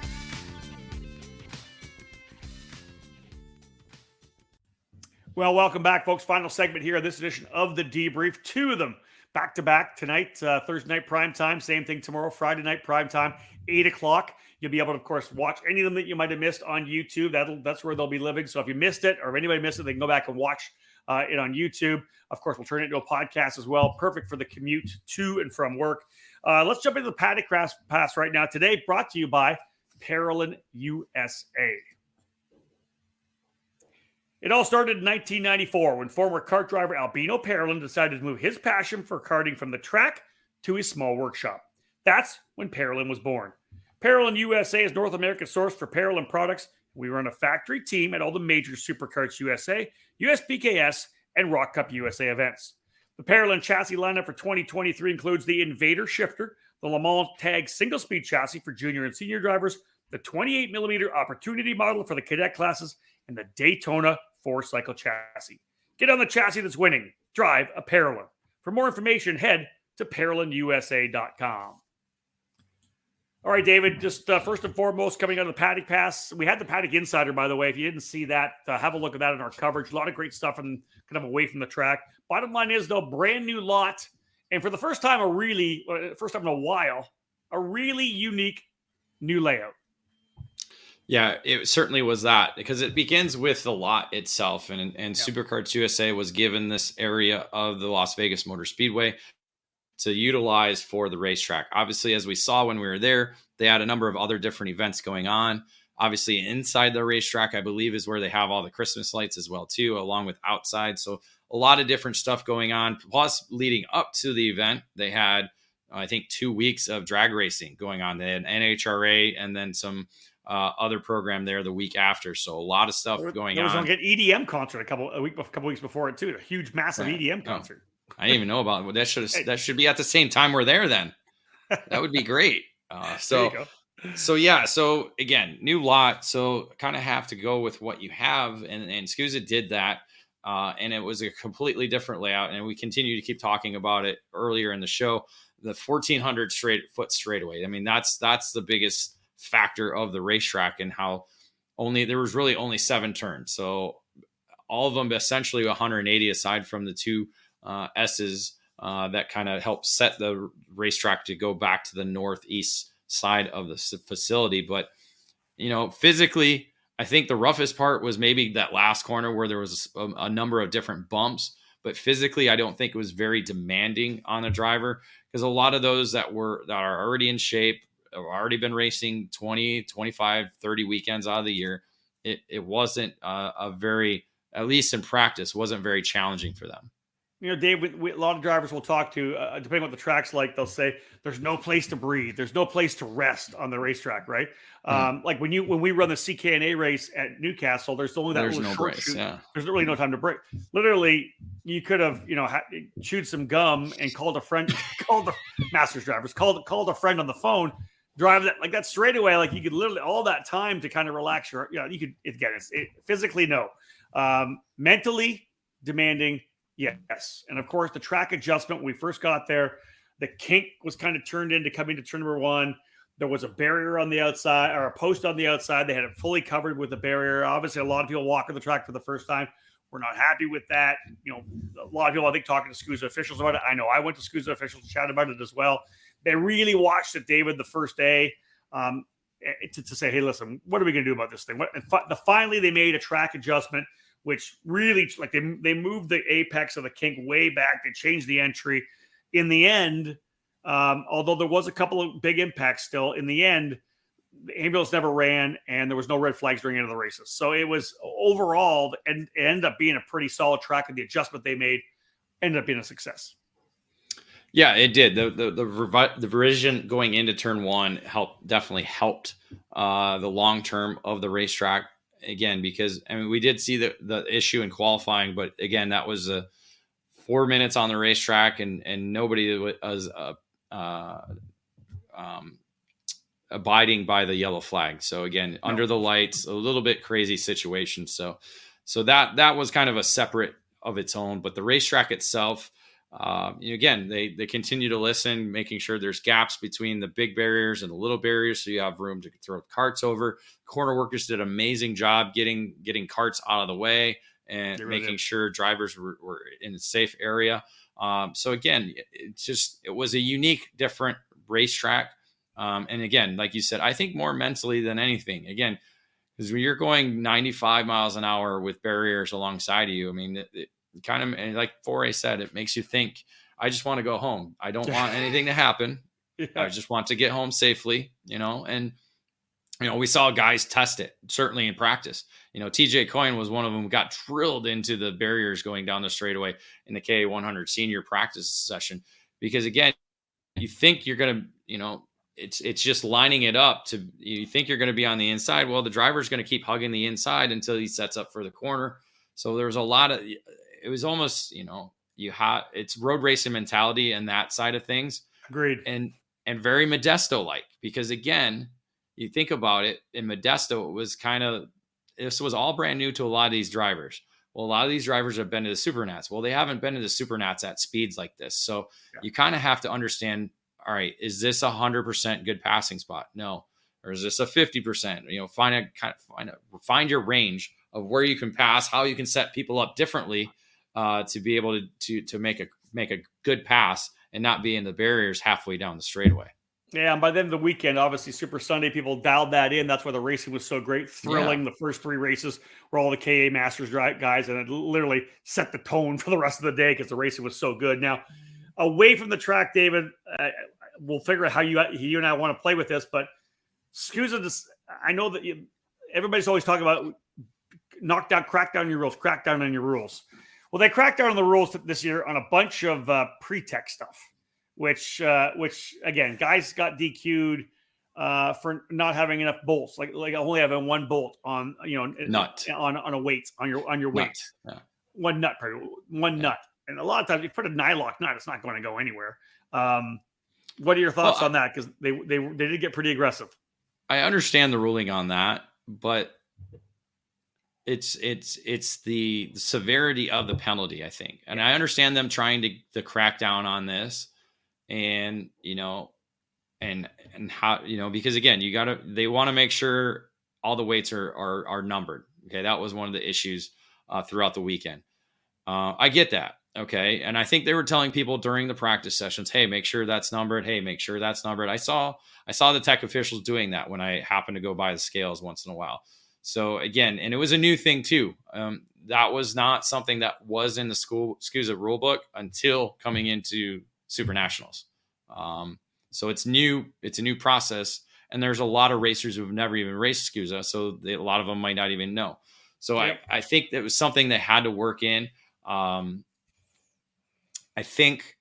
Well, welcome back, folks. Final segment here of this edition of the Debrief. Two of them back-to-back tonight, Thursday night prime time. Same thing tomorrow, Friday night prime time, 8 o'clock. You'll be able to, of course, watch any of them that you might have missed on YouTube. That's where they'll be living. So if you missed it, or if anybody missed it, they can go back and watch it on YouTube. Of course, we'll turn it into a podcast as well. Perfect for the commute to and from work. Let's jump into the Paddock Pass right now. Today, brought to you by Parolin USA. It all started in 1994 when former kart driver Albino Parolin decided to move his passion for karting from the track to his small workshop. That's when Parolin was born. Parolin USA is North America's source for Parolin products. We run a factory team at all the major Superkarts USA, USPKS, and Rock Cup USA events. The Parolin chassis lineup for 2023 includes the Invader Shifter, the Le Mans Tag single-speed chassis for junior and senior drivers, the 28mm Opportunity model for the cadet classes, and the Daytona 4-cycle chassis. Get on the chassis that's winning. Drive a Parolin. For more information, head to ParolinUSA.com. All right, David, just first and foremost, coming out of the Paddock Pass, we had the Paddock Insider, by the way. If you didn't see that, have a look at that in our coverage. A lot of great stuff and kind of away from the track. Bottom line is, though, brand new lot. And for the first time, first time in a while, a really unique new layout. Yeah, it certainly was that, because it begins with the lot itself. And Superkarts USA was given this area of the Las Vegas Motor Speedway to utilize for the racetrack. Obviously, as we saw when we were there, they had a number of other different events going on. Obviously, inside the racetrack, I believe, is where they have all the Christmas lights as well, too, along with outside. So a lot of different stuff going on. Plus, leading up to the event, they had, I think, 2 weeks of drag racing going on. They had NHRA and then some other program there the week after. So a lot of stuff going on. There was an EDM concert a couple weeks before it, too. A huge, massive EDM concert. I didn't even know about it. That should be at the same time we're there then. That would be great. So again, new lot. So kind of have to go with what you have. And SCUSA did that. And it was a completely different layout. And we continue to keep talking about it earlier in the show. The 1,400 foot straightaway. I mean, that's the biggest factor of the racetrack, and how there was really only 7 turns. So all of them essentially 180, aside from the 2 S's that kind of helped set the racetrack to go back to the northeast side of the facility. But, physically, I think the roughest part was maybe that last corner where there was a number of different bumps. But physically, I don't think it was very demanding on the driver, because a lot of those that are already in shape, have already been racing 20, 25, 30 weekends out of the year. It wasn't at least in practice, wasn't very challenging for them. Dave, a lot of drivers we'll talk to, depending on what the track's like, they'll say there's no place to breathe. There's no place to rest on the racetrack, right? Like when we run the CKNA race at Newcastle, there's only that little short shoot. Yeah. There's really no time to break. Literally, you could have, chewed some gum and called a friend, called the Masters drivers, called a friend on the phone, drive that straightaway. Like, you could literally all that time to kind of relax you could, again, physically, no. Mentally demanding, yes. And of course, the track adjustment, when we first got there, the kink was kind of turned into coming to turn number 1. There was a barrier on the outside, or a post on the outside. They had it fully covered with a barrier. Obviously, a lot of people walking the track for the first time. We're not happy with that. A lot of people, I think, talking to SCUSA officials about it. I know I went to SCUSA officials and chatted about it as well. They really watched it, David, the first day to say, hey, listen, what are we going to do about this thing? Finally, they made a track adjustment, which really, like, they moved the apex of the kink way back. They changed the entry. In the end, although there was a couple of big impacts still, in the end, the ambulance never ran, and there was no red flags during any of the races. So it was overall, and it ended up being a pretty solid track, and the adjustment they made ended up being a success. Yeah, it did. The revision going into turn 1 definitely helped the long term of the racetrack. Again, because we did see the issue in qualifying, but again, that was 4 minutes on the racetrack, and nobody was abiding by the yellow flag. So again, under the lights, a little bit crazy situation. So that was kind of a separate of its own. But the racetrack itself, again, they continue to listen, making sure there's gaps between the big barriers and the little barriers, so you have room to throw carts over. Corner workers did an amazing job getting carts out of the way and making sure drivers were in a safe area. So again, it was a unique, different racetrack. And again, like you said, I think more mentally than anything, again, because when you're going 95 miles an hour with barriers alongside of you, I mean, it kind of, and like Foray said, it makes you think, I just want to go home. I don't want anything to happen. Yeah. I just want to get home safely, and, we saw guys test it, certainly in practice. TJ Coyne was one of them who got drilled into the barriers going down the straightaway in the K100 senior practice session, because again, you think you're going to, it's just lining it up to, you think you're going to be on the inside. Well, the driver's going to keep hugging the inside until he sets up for the corner. So there's a lot of, it was almost, it's road racing mentality and that side of things. Agreed. And very Modesto-like, because again, you think about it, in Modesto, this was all brand new to a lot of these drivers. Well, a lot of these drivers have been to the SuperNats. Well, they haven't been to the SuperNats at speeds like this. So you kind of have to understand, all right, is this 100% good passing spot? No. Or is this a 50%? You know, find your range of where you can pass, how you can set people up differently to be able to make a good pass and not be in the barriers halfway down the straightaway. Yeah, and by the end of the weekend, obviously Super Sunday, people dialed that in. That's why the racing was so great, thrilling. Yeah. The first 3 races were all the KA Masters guys, and it literally set the tone for the rest of the day because the racing was so good. Now, away from the track, David, we'll figure out how you and I want to play with this, but SCUSA, I know that everybody's always talking about crack down your rules, crack down on your rules. Well, they cracked down on the rules this year on a bunch of pretext stuff. Which again, guys got DQ'd for not having enough bolts, like only having one bolt on, nut on a weight on your weight, one nut, nut, and a lot of times you put a nylock nut, it's not going to go anywhere. What are your thoughts on that? Because they did get pretty aggressive. I understand the ruling on that, but it's the severity of the penalty, I think, and I understand them trying to crack down on this. And, and how, because again, they want to make sure all the weights are numbered. Okay. That was one of the issues throughout the weekend. I get that. Okay. And I think they were telling people during the practice sessions, hey, make sure that's numbered. Hey, make sure that's numbered. I saw the tech officials doing that when I happened to go by the scales once in a while. So again, and it was a new thing too. That was not something that was in the SCUSA rule book until coming into SuperNationals. So it's new. It's a new process. And there's a lot of racers who've never even raced SCUSA. So a lot of them might not even know. So yep. I think that was something that had to work in. I think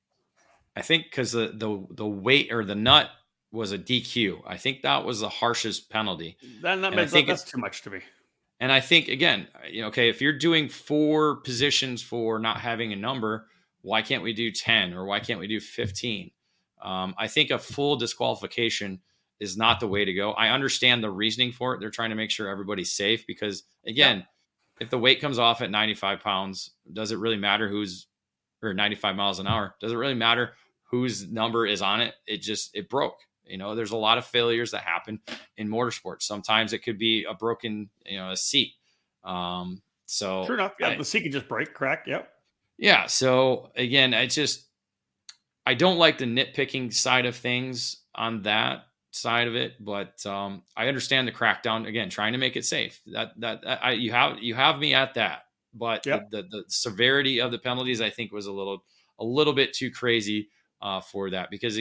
because the weight or the nut was a DQ. I think that was the harshest penalty. That's too much to me. And I think, again, okay, if you're doing 4 positions for not having a number, why can't we do 10 or why can't we do 15? I think a full disqualification is not the way to go. I understand the reasoning for it. They're trying to make sure everybody's safe because, again, if the weight comes off at 95 pounds, does it really matter or 95 miles an hour? Does it really matter whose number is on it? It broke. There's a lot of failures that happen in motorsports. Sometimes it could be a broken, a seat. So sure enough, the seat could just break, crack. Yep. Yeah. So again, I don't like the nitpicking side of things on that side of it, but I understand the crackdown, again, trying to make it safe. You have me at that, but the severity of the penalties, I think, was a little bit too crazy for that because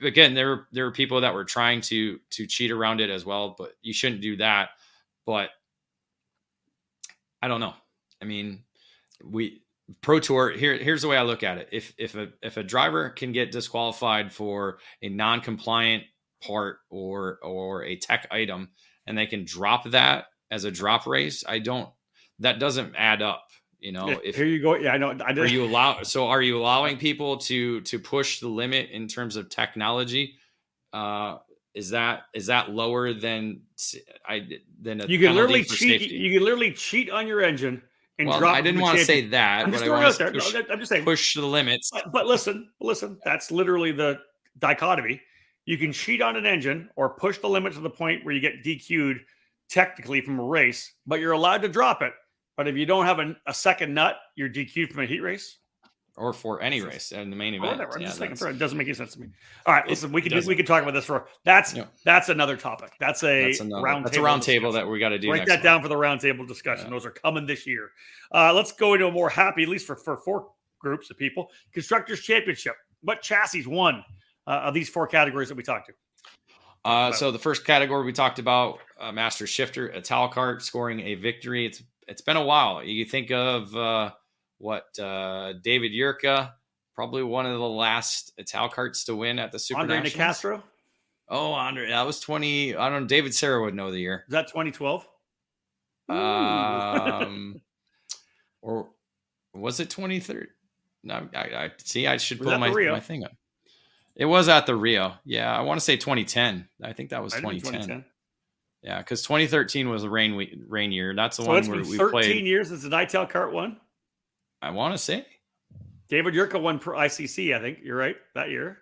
again, there were people that were trying to cheat around it as well, but you shouldn't do that. But I don't know. I mean, Pro Tour, here's the way I look at it. If a driver can get disqualified for a non-compliant part or a tech item and they can drop that as a drop race, that doesn't add up. Here you go. Yeah, I know. I did. Are you allowing people to push the limit in terms of technology? Is that lower than a you can literally cheat? Safety? You can literally cheat on your engine and drop. I didn't want to say that. I'm just throwing out there. I'm just saying push the limits. But listen. That's literally the dichotomy. You can cheat on an engine or push the limit to the point where you get DQ'd technically from a race, but you're allowed to drop it. But if you don't have a second nut, you're DQ'd from a heat race. Or for any race in the main event. Whatever. I'm just thinking it doesn't make any sense to me. All right, listen, we can talk about this that's another topic. That's a round table that we got to do. Write that down for the round table discussion. Yeah. Those are coming this year. Let's go into a more happy, at least for 4 groups of people. Constructors Championship. What chassis won of these 4 categories that we talked to? So the first category we talked about, Master Shifter, a Talcart scoring a victory. It's been a while. You think of David Yurka, probably one of the last Talcarts to win at the SuperNationals. Andre Nicastro? Oh, Andre, that was 20. I don't know. David Serra would know the year. Is that 2012? Or was it 2013? No, I see. I should pull my thing up. It was at the Rio. Yeah, I want to say 2010. I think that was 2010. Yeah, because 2013 was a rain year. That's the one where we played. 13 years since the Nitel Kart won? I want to say. David Yurka won for ICC, I think. You're right, that year.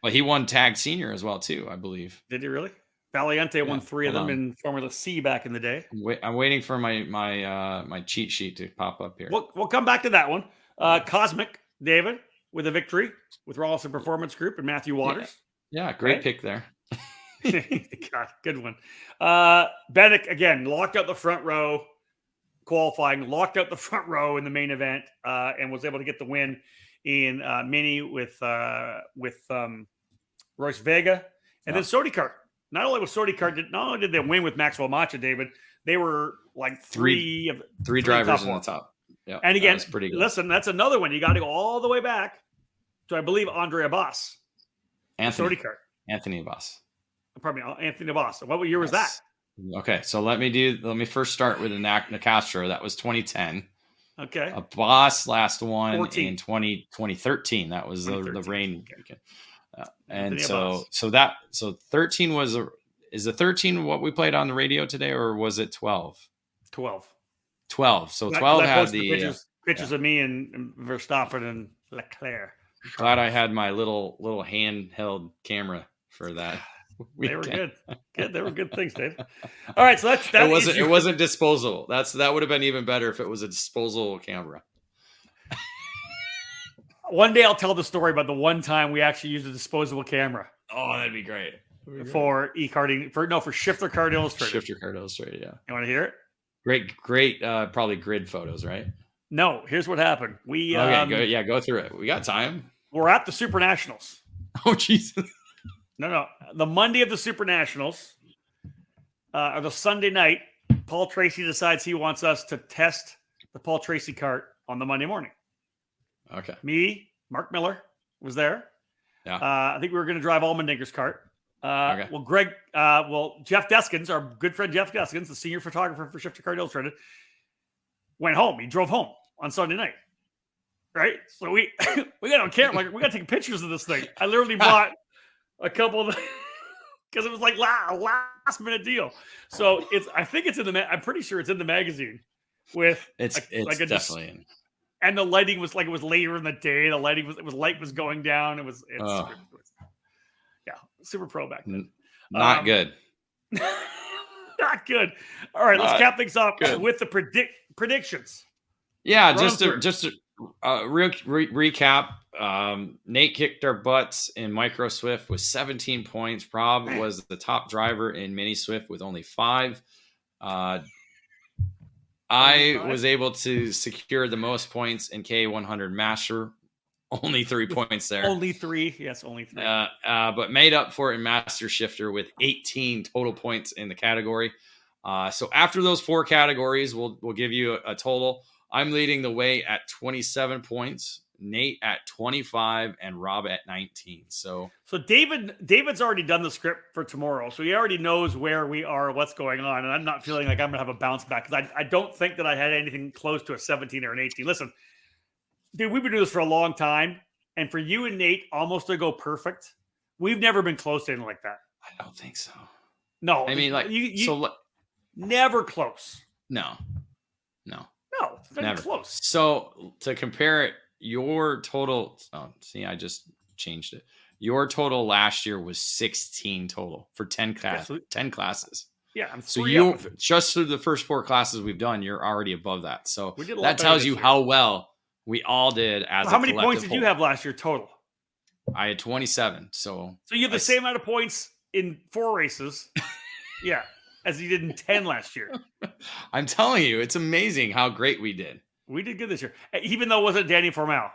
Well, he won Tag Senior as well too, I believe. Did he really? Valiente won 3 of them in Formula C back in the day. I'm waiting for my cheat sheet to pop up here. We'll come back to that one. Cosmic David with a victory with Rawlson Performance Group and Matthew Waters. Yeah, great pick there. God, good one. Bennick again locked out the front row qualifying, locked out the front row in the main event, and was able to get the win in Mini with Royce Vega, and then Sodicart. Not only was Sodicart, not only did they win with Maxwell Macha, David, they were like three drivers in the top. Yeah, and again, pretty good. Listen, that's another one. You got to go all the way back to, I believe, Andre Abbas. Anthony Abbas. Pardon me, Anthony Abbas. What year was that? Okay, so let me first start with the Nicastro. That was 2010. Okay. Abbas last one in 2013. That was the rain. Okay. And so 13 is the 13 what we played on the radio today, or was it 12? 12. So 12 had the pictures of me and Verstappen and Leclerc. Glad I had my little handheld camera for that. They were good. They were good things, Dave. All right, so that it wasn't disposable. That would have been even better if it was a disposable camera. One day I'll tell the story about the one time we actually used a disposable camera. Oh, that'd be great. For e-karting, for Shifter Kart Illustrated. Shifter Kart Illustrated, yeah. You want to hear it? Great, probably grid photos, right? No, here's what happened. Go through it. We got time. We're at the SuperNationals. Oh, Jesus. No. The Monday of the SuperNationals, or the Sunday night, Paul Tracy decides he wants us to test the Paul Tracy kart on the Monday morning. Okay. Me, Mark Miller was there. Yeah. I think we were going to drive Allmendinger's kart. Okay. Well, Jeff Deskins, our good friend Jeff Deskins, the senior photographer for Shifter Kart Illustrated, went home. He drove home on Sunday night. Right? So we got on camera. Like, we got to take pictures of this thing. I literally bought a couple of because it was like last minute deal. So I think it's in I'm pretty sure it's in the magazine with it's definitely and the lighting was like, it was later in the day. The lighting light was going down. It's super pro back then. Not good. Not good. All right, let's cap things off with the predictions. Yeah, just to recap. Nate kicked our butts in Micro Swift with 17 points. Prob was the top driver in Mini Swift with only 5. I was able to secure the most points in K100 Master. Only 3 points there. Only 3. Yes, only 3. But made up for it in Master Shifter with 18 total points in the category. So after those 4 categories, we'll give you a total. I'm leading the way at 27 points, Nate at 25, and Rob at 19. So David's already done the script for tomorrow, so he already knows where we are, what's going on, and I'm not feeling like I'm going to have a bounce back because I don't think that I had anything close to a 17 or an 18. Listen, dude, we've been doing this for a long time, and for you and Nate almost to go perfect, we've never been close to anything like that. I don't think so. No, I mean, like, never close. No, it's never close. So to compare it, your total. Oh, see, I just changed it. Your total last year was 16 total for 10 classes. Yeah, so you just through the first 4 classes we've done, you're already above that. So that tells you how well we all did as how many points did you have last year total? I had 27. So you have the same amount of points in 4 races. Yeah. As he did in 10 last year. I'm telling you, it's amazing how great we did. We did good this year, even though it wasn't Danny Formal.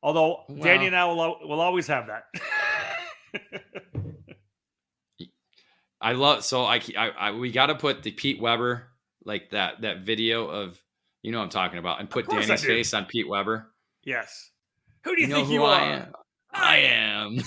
Although Danny and I will always have that. We got to put the Pete Weber, like that video of, what I'm talking about, and put Danny's face on Pete Weber. Yes. Who do you think you are? I am.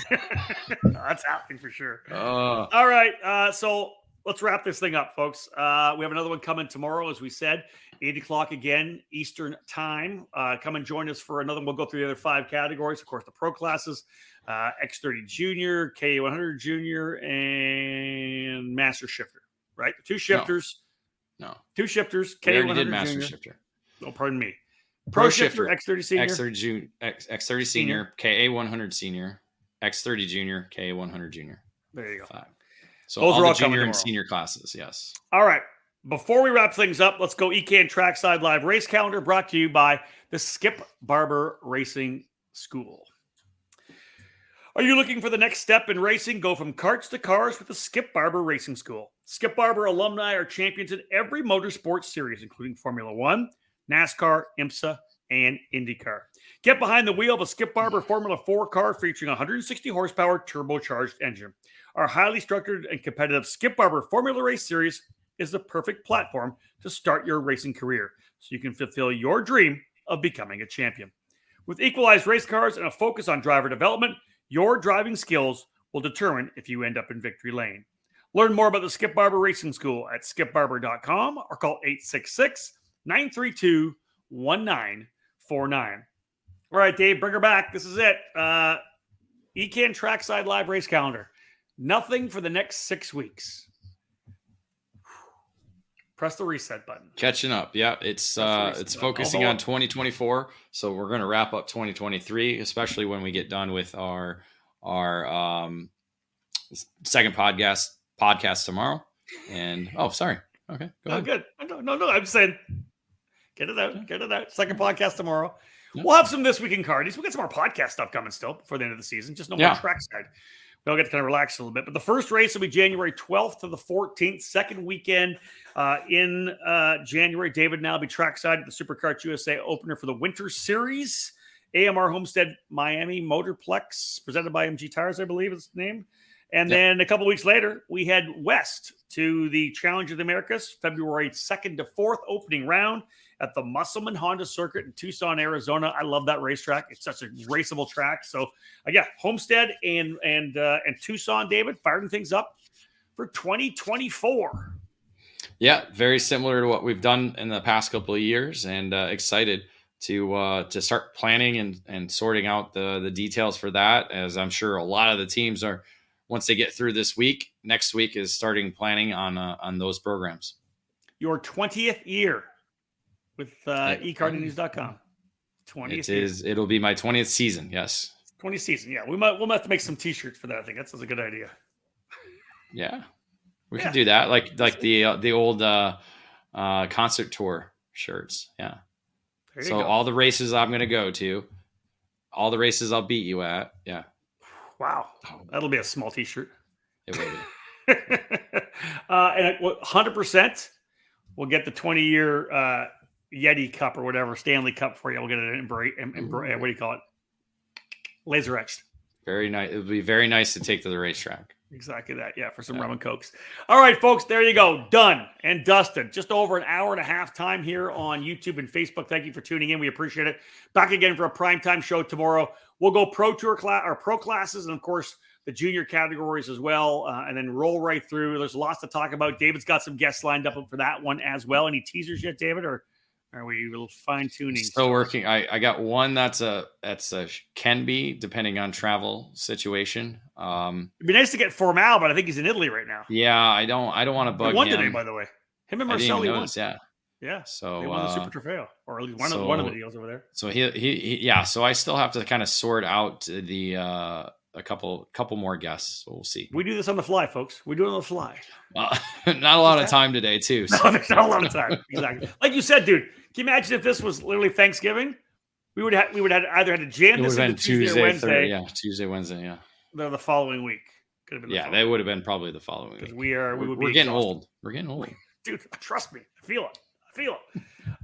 That's happening for sure. All right. So let's wrap this thing up, folks. We have another one coming tomorrow, as we said, 8 o'clock again, Eastern time. Come and join us for another one. We'll go through the other 5 categories. Of course, the pro classes, X30 Junior, K100 Junior, and Master Shifter, right? 2 shifters. No. 2 shifters, K100 K100 we already did Master Junior. Shifter. Oh, pardon me. Pro Shifter, X30 Senior. X30 Senior, KA100 Senior. X30 Junior, K100 Junior. There you go. 5. So Those all are the all coming junior and tomorrow. senior classes, yes. All right. Before we wrap things up, let's go EKN Trackside Live Race Calendar, brought to you by the Skip Barber Racing School. Are you looking for the next step in racing? Go from karts to cars with the Skip Barber Racing School. Skip Barber alumni are champions in every motorsports series, including Formula One, NASCAR, IMSA, and IndyCar. Get behind the wheel of a Skip Barber Formula 4 car featuring a 160 horsepower turbocharged engine. Our highly structured and competitive Skip Barber Formula Race Series is the perfect platform to start your racing career so you can fulfill your dream of becoming a champion. With equalized race cars and a focus on driver development, your driving skills will determine if you end up in victory lane. Learn more about the Skip Barber Racing School at skipbarber.com or call 866-932-1949. All right, Dave, bring her back. This is it. EKN Trackside Live Race Calendar. Nothing for the next 6 weeks. Press the reset button. Catching up. Yeah, it's focusing on 2024. So we're going to wrap up 2023, especially when we get done with our second podcast tomorrow. And sorry. Okay, go ahead. Good. No. I'm just saying, get it out. Second podcast tomorrow. Yeah. We'll have some This Week in Cardies. We'll get some more podcast stuff coming still before the end of the season. Just no more trackside. We'll get to kind of relax a little bit. But the first race will be January 12th to the 14th, second weekend in January. David and I will be trackside at the Superkarts USA opener for the Winter Series. AMR Homestead Miami Motorplex, presented by MG Tires, I believe is named. And then a couple weeks later, we head west to the Challenge of the Americas, February 2nd to 4th, opening round at the Musselman Honda Circuit in Tucson, Arizona. I love that racetrack. It's such a raceable track. So, Homestead and Tucson, David, firing things up for 2024. Yeah, very similar to what we've done in the past couple of years, and excited to start planning and sorting out the details for that, as I'm sure a lot of the teams are, once they get through this week, next week is starting planning on those programs. Your 20th year with eKartingNews.com. 20th. It'll be my 20th season. Yes. 20th season. Yeah. We'll have to make some t-shirts for that. I think that sounds a good idea. Yeah. We could do that. Like the old concert tour shirts. Yeah. So all the races I'm going to go to, all the races I'll beat you at. Yeah. Wow. That'll be a small t-shirt. It will be. And 100% we'll get the 20-year Yeti Cup or whatever, Stanley Cup for you. We'll get it what do you call it? Laser etched. Very nice. It would be very nice to take to the racetrack. Exactly that. Yeah, for some rum and cokes. All right, folks, there you go. Done and dusted. Just over an hour and a half time here on YouTube and Facebook. Thank you for tuning in. We appreciate it. Back again for a primetime show tomorrow. We'll go pro classes and, of course, the junior categories as well, and then roll right through. There's lots to talk about. David's got some guests lined up for that one as well. Any teasers yet, David, or are we a little fine-tuning? Still working. I got one that's can be, depending on travel situation. It'd be nice to get Formal, but I think he's in Italy right now. Yeah, I don't want to bug him. He won today, by the way. Him and Marcelli won. Yeah. So they won the Super Trofeo, or at least one of the deals over there. So he So I still have to kind of sort out the a couple more guests. So we'll see. We do this on the fly, folks. We do it on the fly. Not a lot of time today, too. So. No, there's not a lot of time. Exactly. Like you said, dude. Can you imagine if this was literally Thanksgiving? We would have either had to jam this into Tuesday or Wednesday. Tuesday, Wednesday. Yeah. The following week. Could have been. They would have been probably the following week. We're getting old. We're getting old, dude. Trust me, I feel it.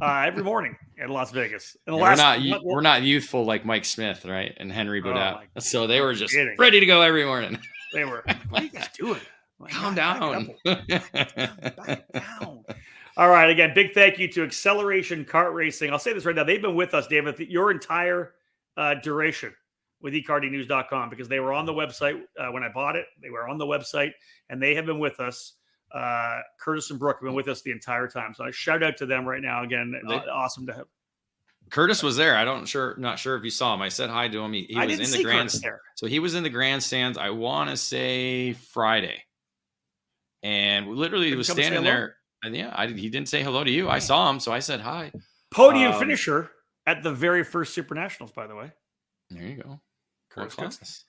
Every morning in Las Vegas. We're not youthful like Mike Smith, right? And Henry Baudet. So they were just ready to go every morning. They were. What are you guys doing? Calm down. Back down. All right. Again, big thank you to Acceleration Kart Racing. I'll say this right now. They've been with us, David, your entire duration with eKartingNews.com, because they were on the website when I bought it. They were on the website, and they have been with us. Curtis and Brooke have been with us the entire time. So I shout out to them right now. Again, awesome to have. Curtis was there. Not sure if you saw him. I said hi to him. He was in the grandstand. So he was in the grandstands, I want to say Friday. And literally he was standing there. And he didn't say hello to you. I saw him, so I said hi. Podium finisher at the very first SuperNationals, by the way. There you go. Curtis.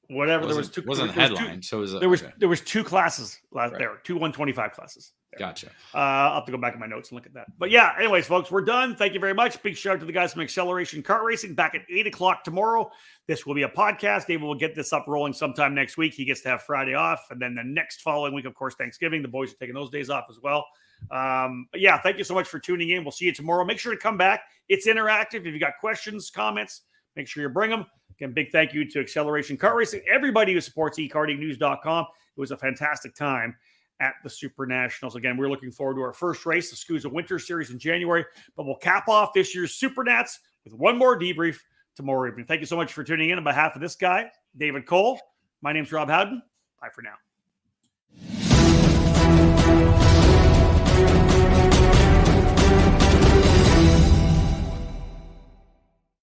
whatever. There was two. Wasn't there was headline. two, So it was there was two classes Right. there, two 125 classes. Gotcha. I'll have to go back in my notes and look at that. But yeah, anyways, folks, we're done. Thank you very much. Big shout out to the guys from Acceleration Kart Racing back at 8:00 tomorrow. This will be a podcast. David will get this up rolling sometime next week. He gets to have Friday off. And then the next following week, of course, Thanksgiving. The boys are taking those days off as well. But yeah, thank you so much for tuning in. We'll see you tomorrow. Make sure to come back. It's interactive. If you got questions, comments, make sure you bring them. Again, big thank you to Acceleration Kart Racing, everybody who supports ekartingnews.com. It was a fantastic time at the SuperNationals. Again, we're looking forward to our first race, the SCUSA Winter Series in January, but we'll cap off this year's SuperNats with one more debrief tomorrow evening. Thank you so much for tuning in. On behalf of this guy, David Cole, my name's Rob Howden. Bye for now.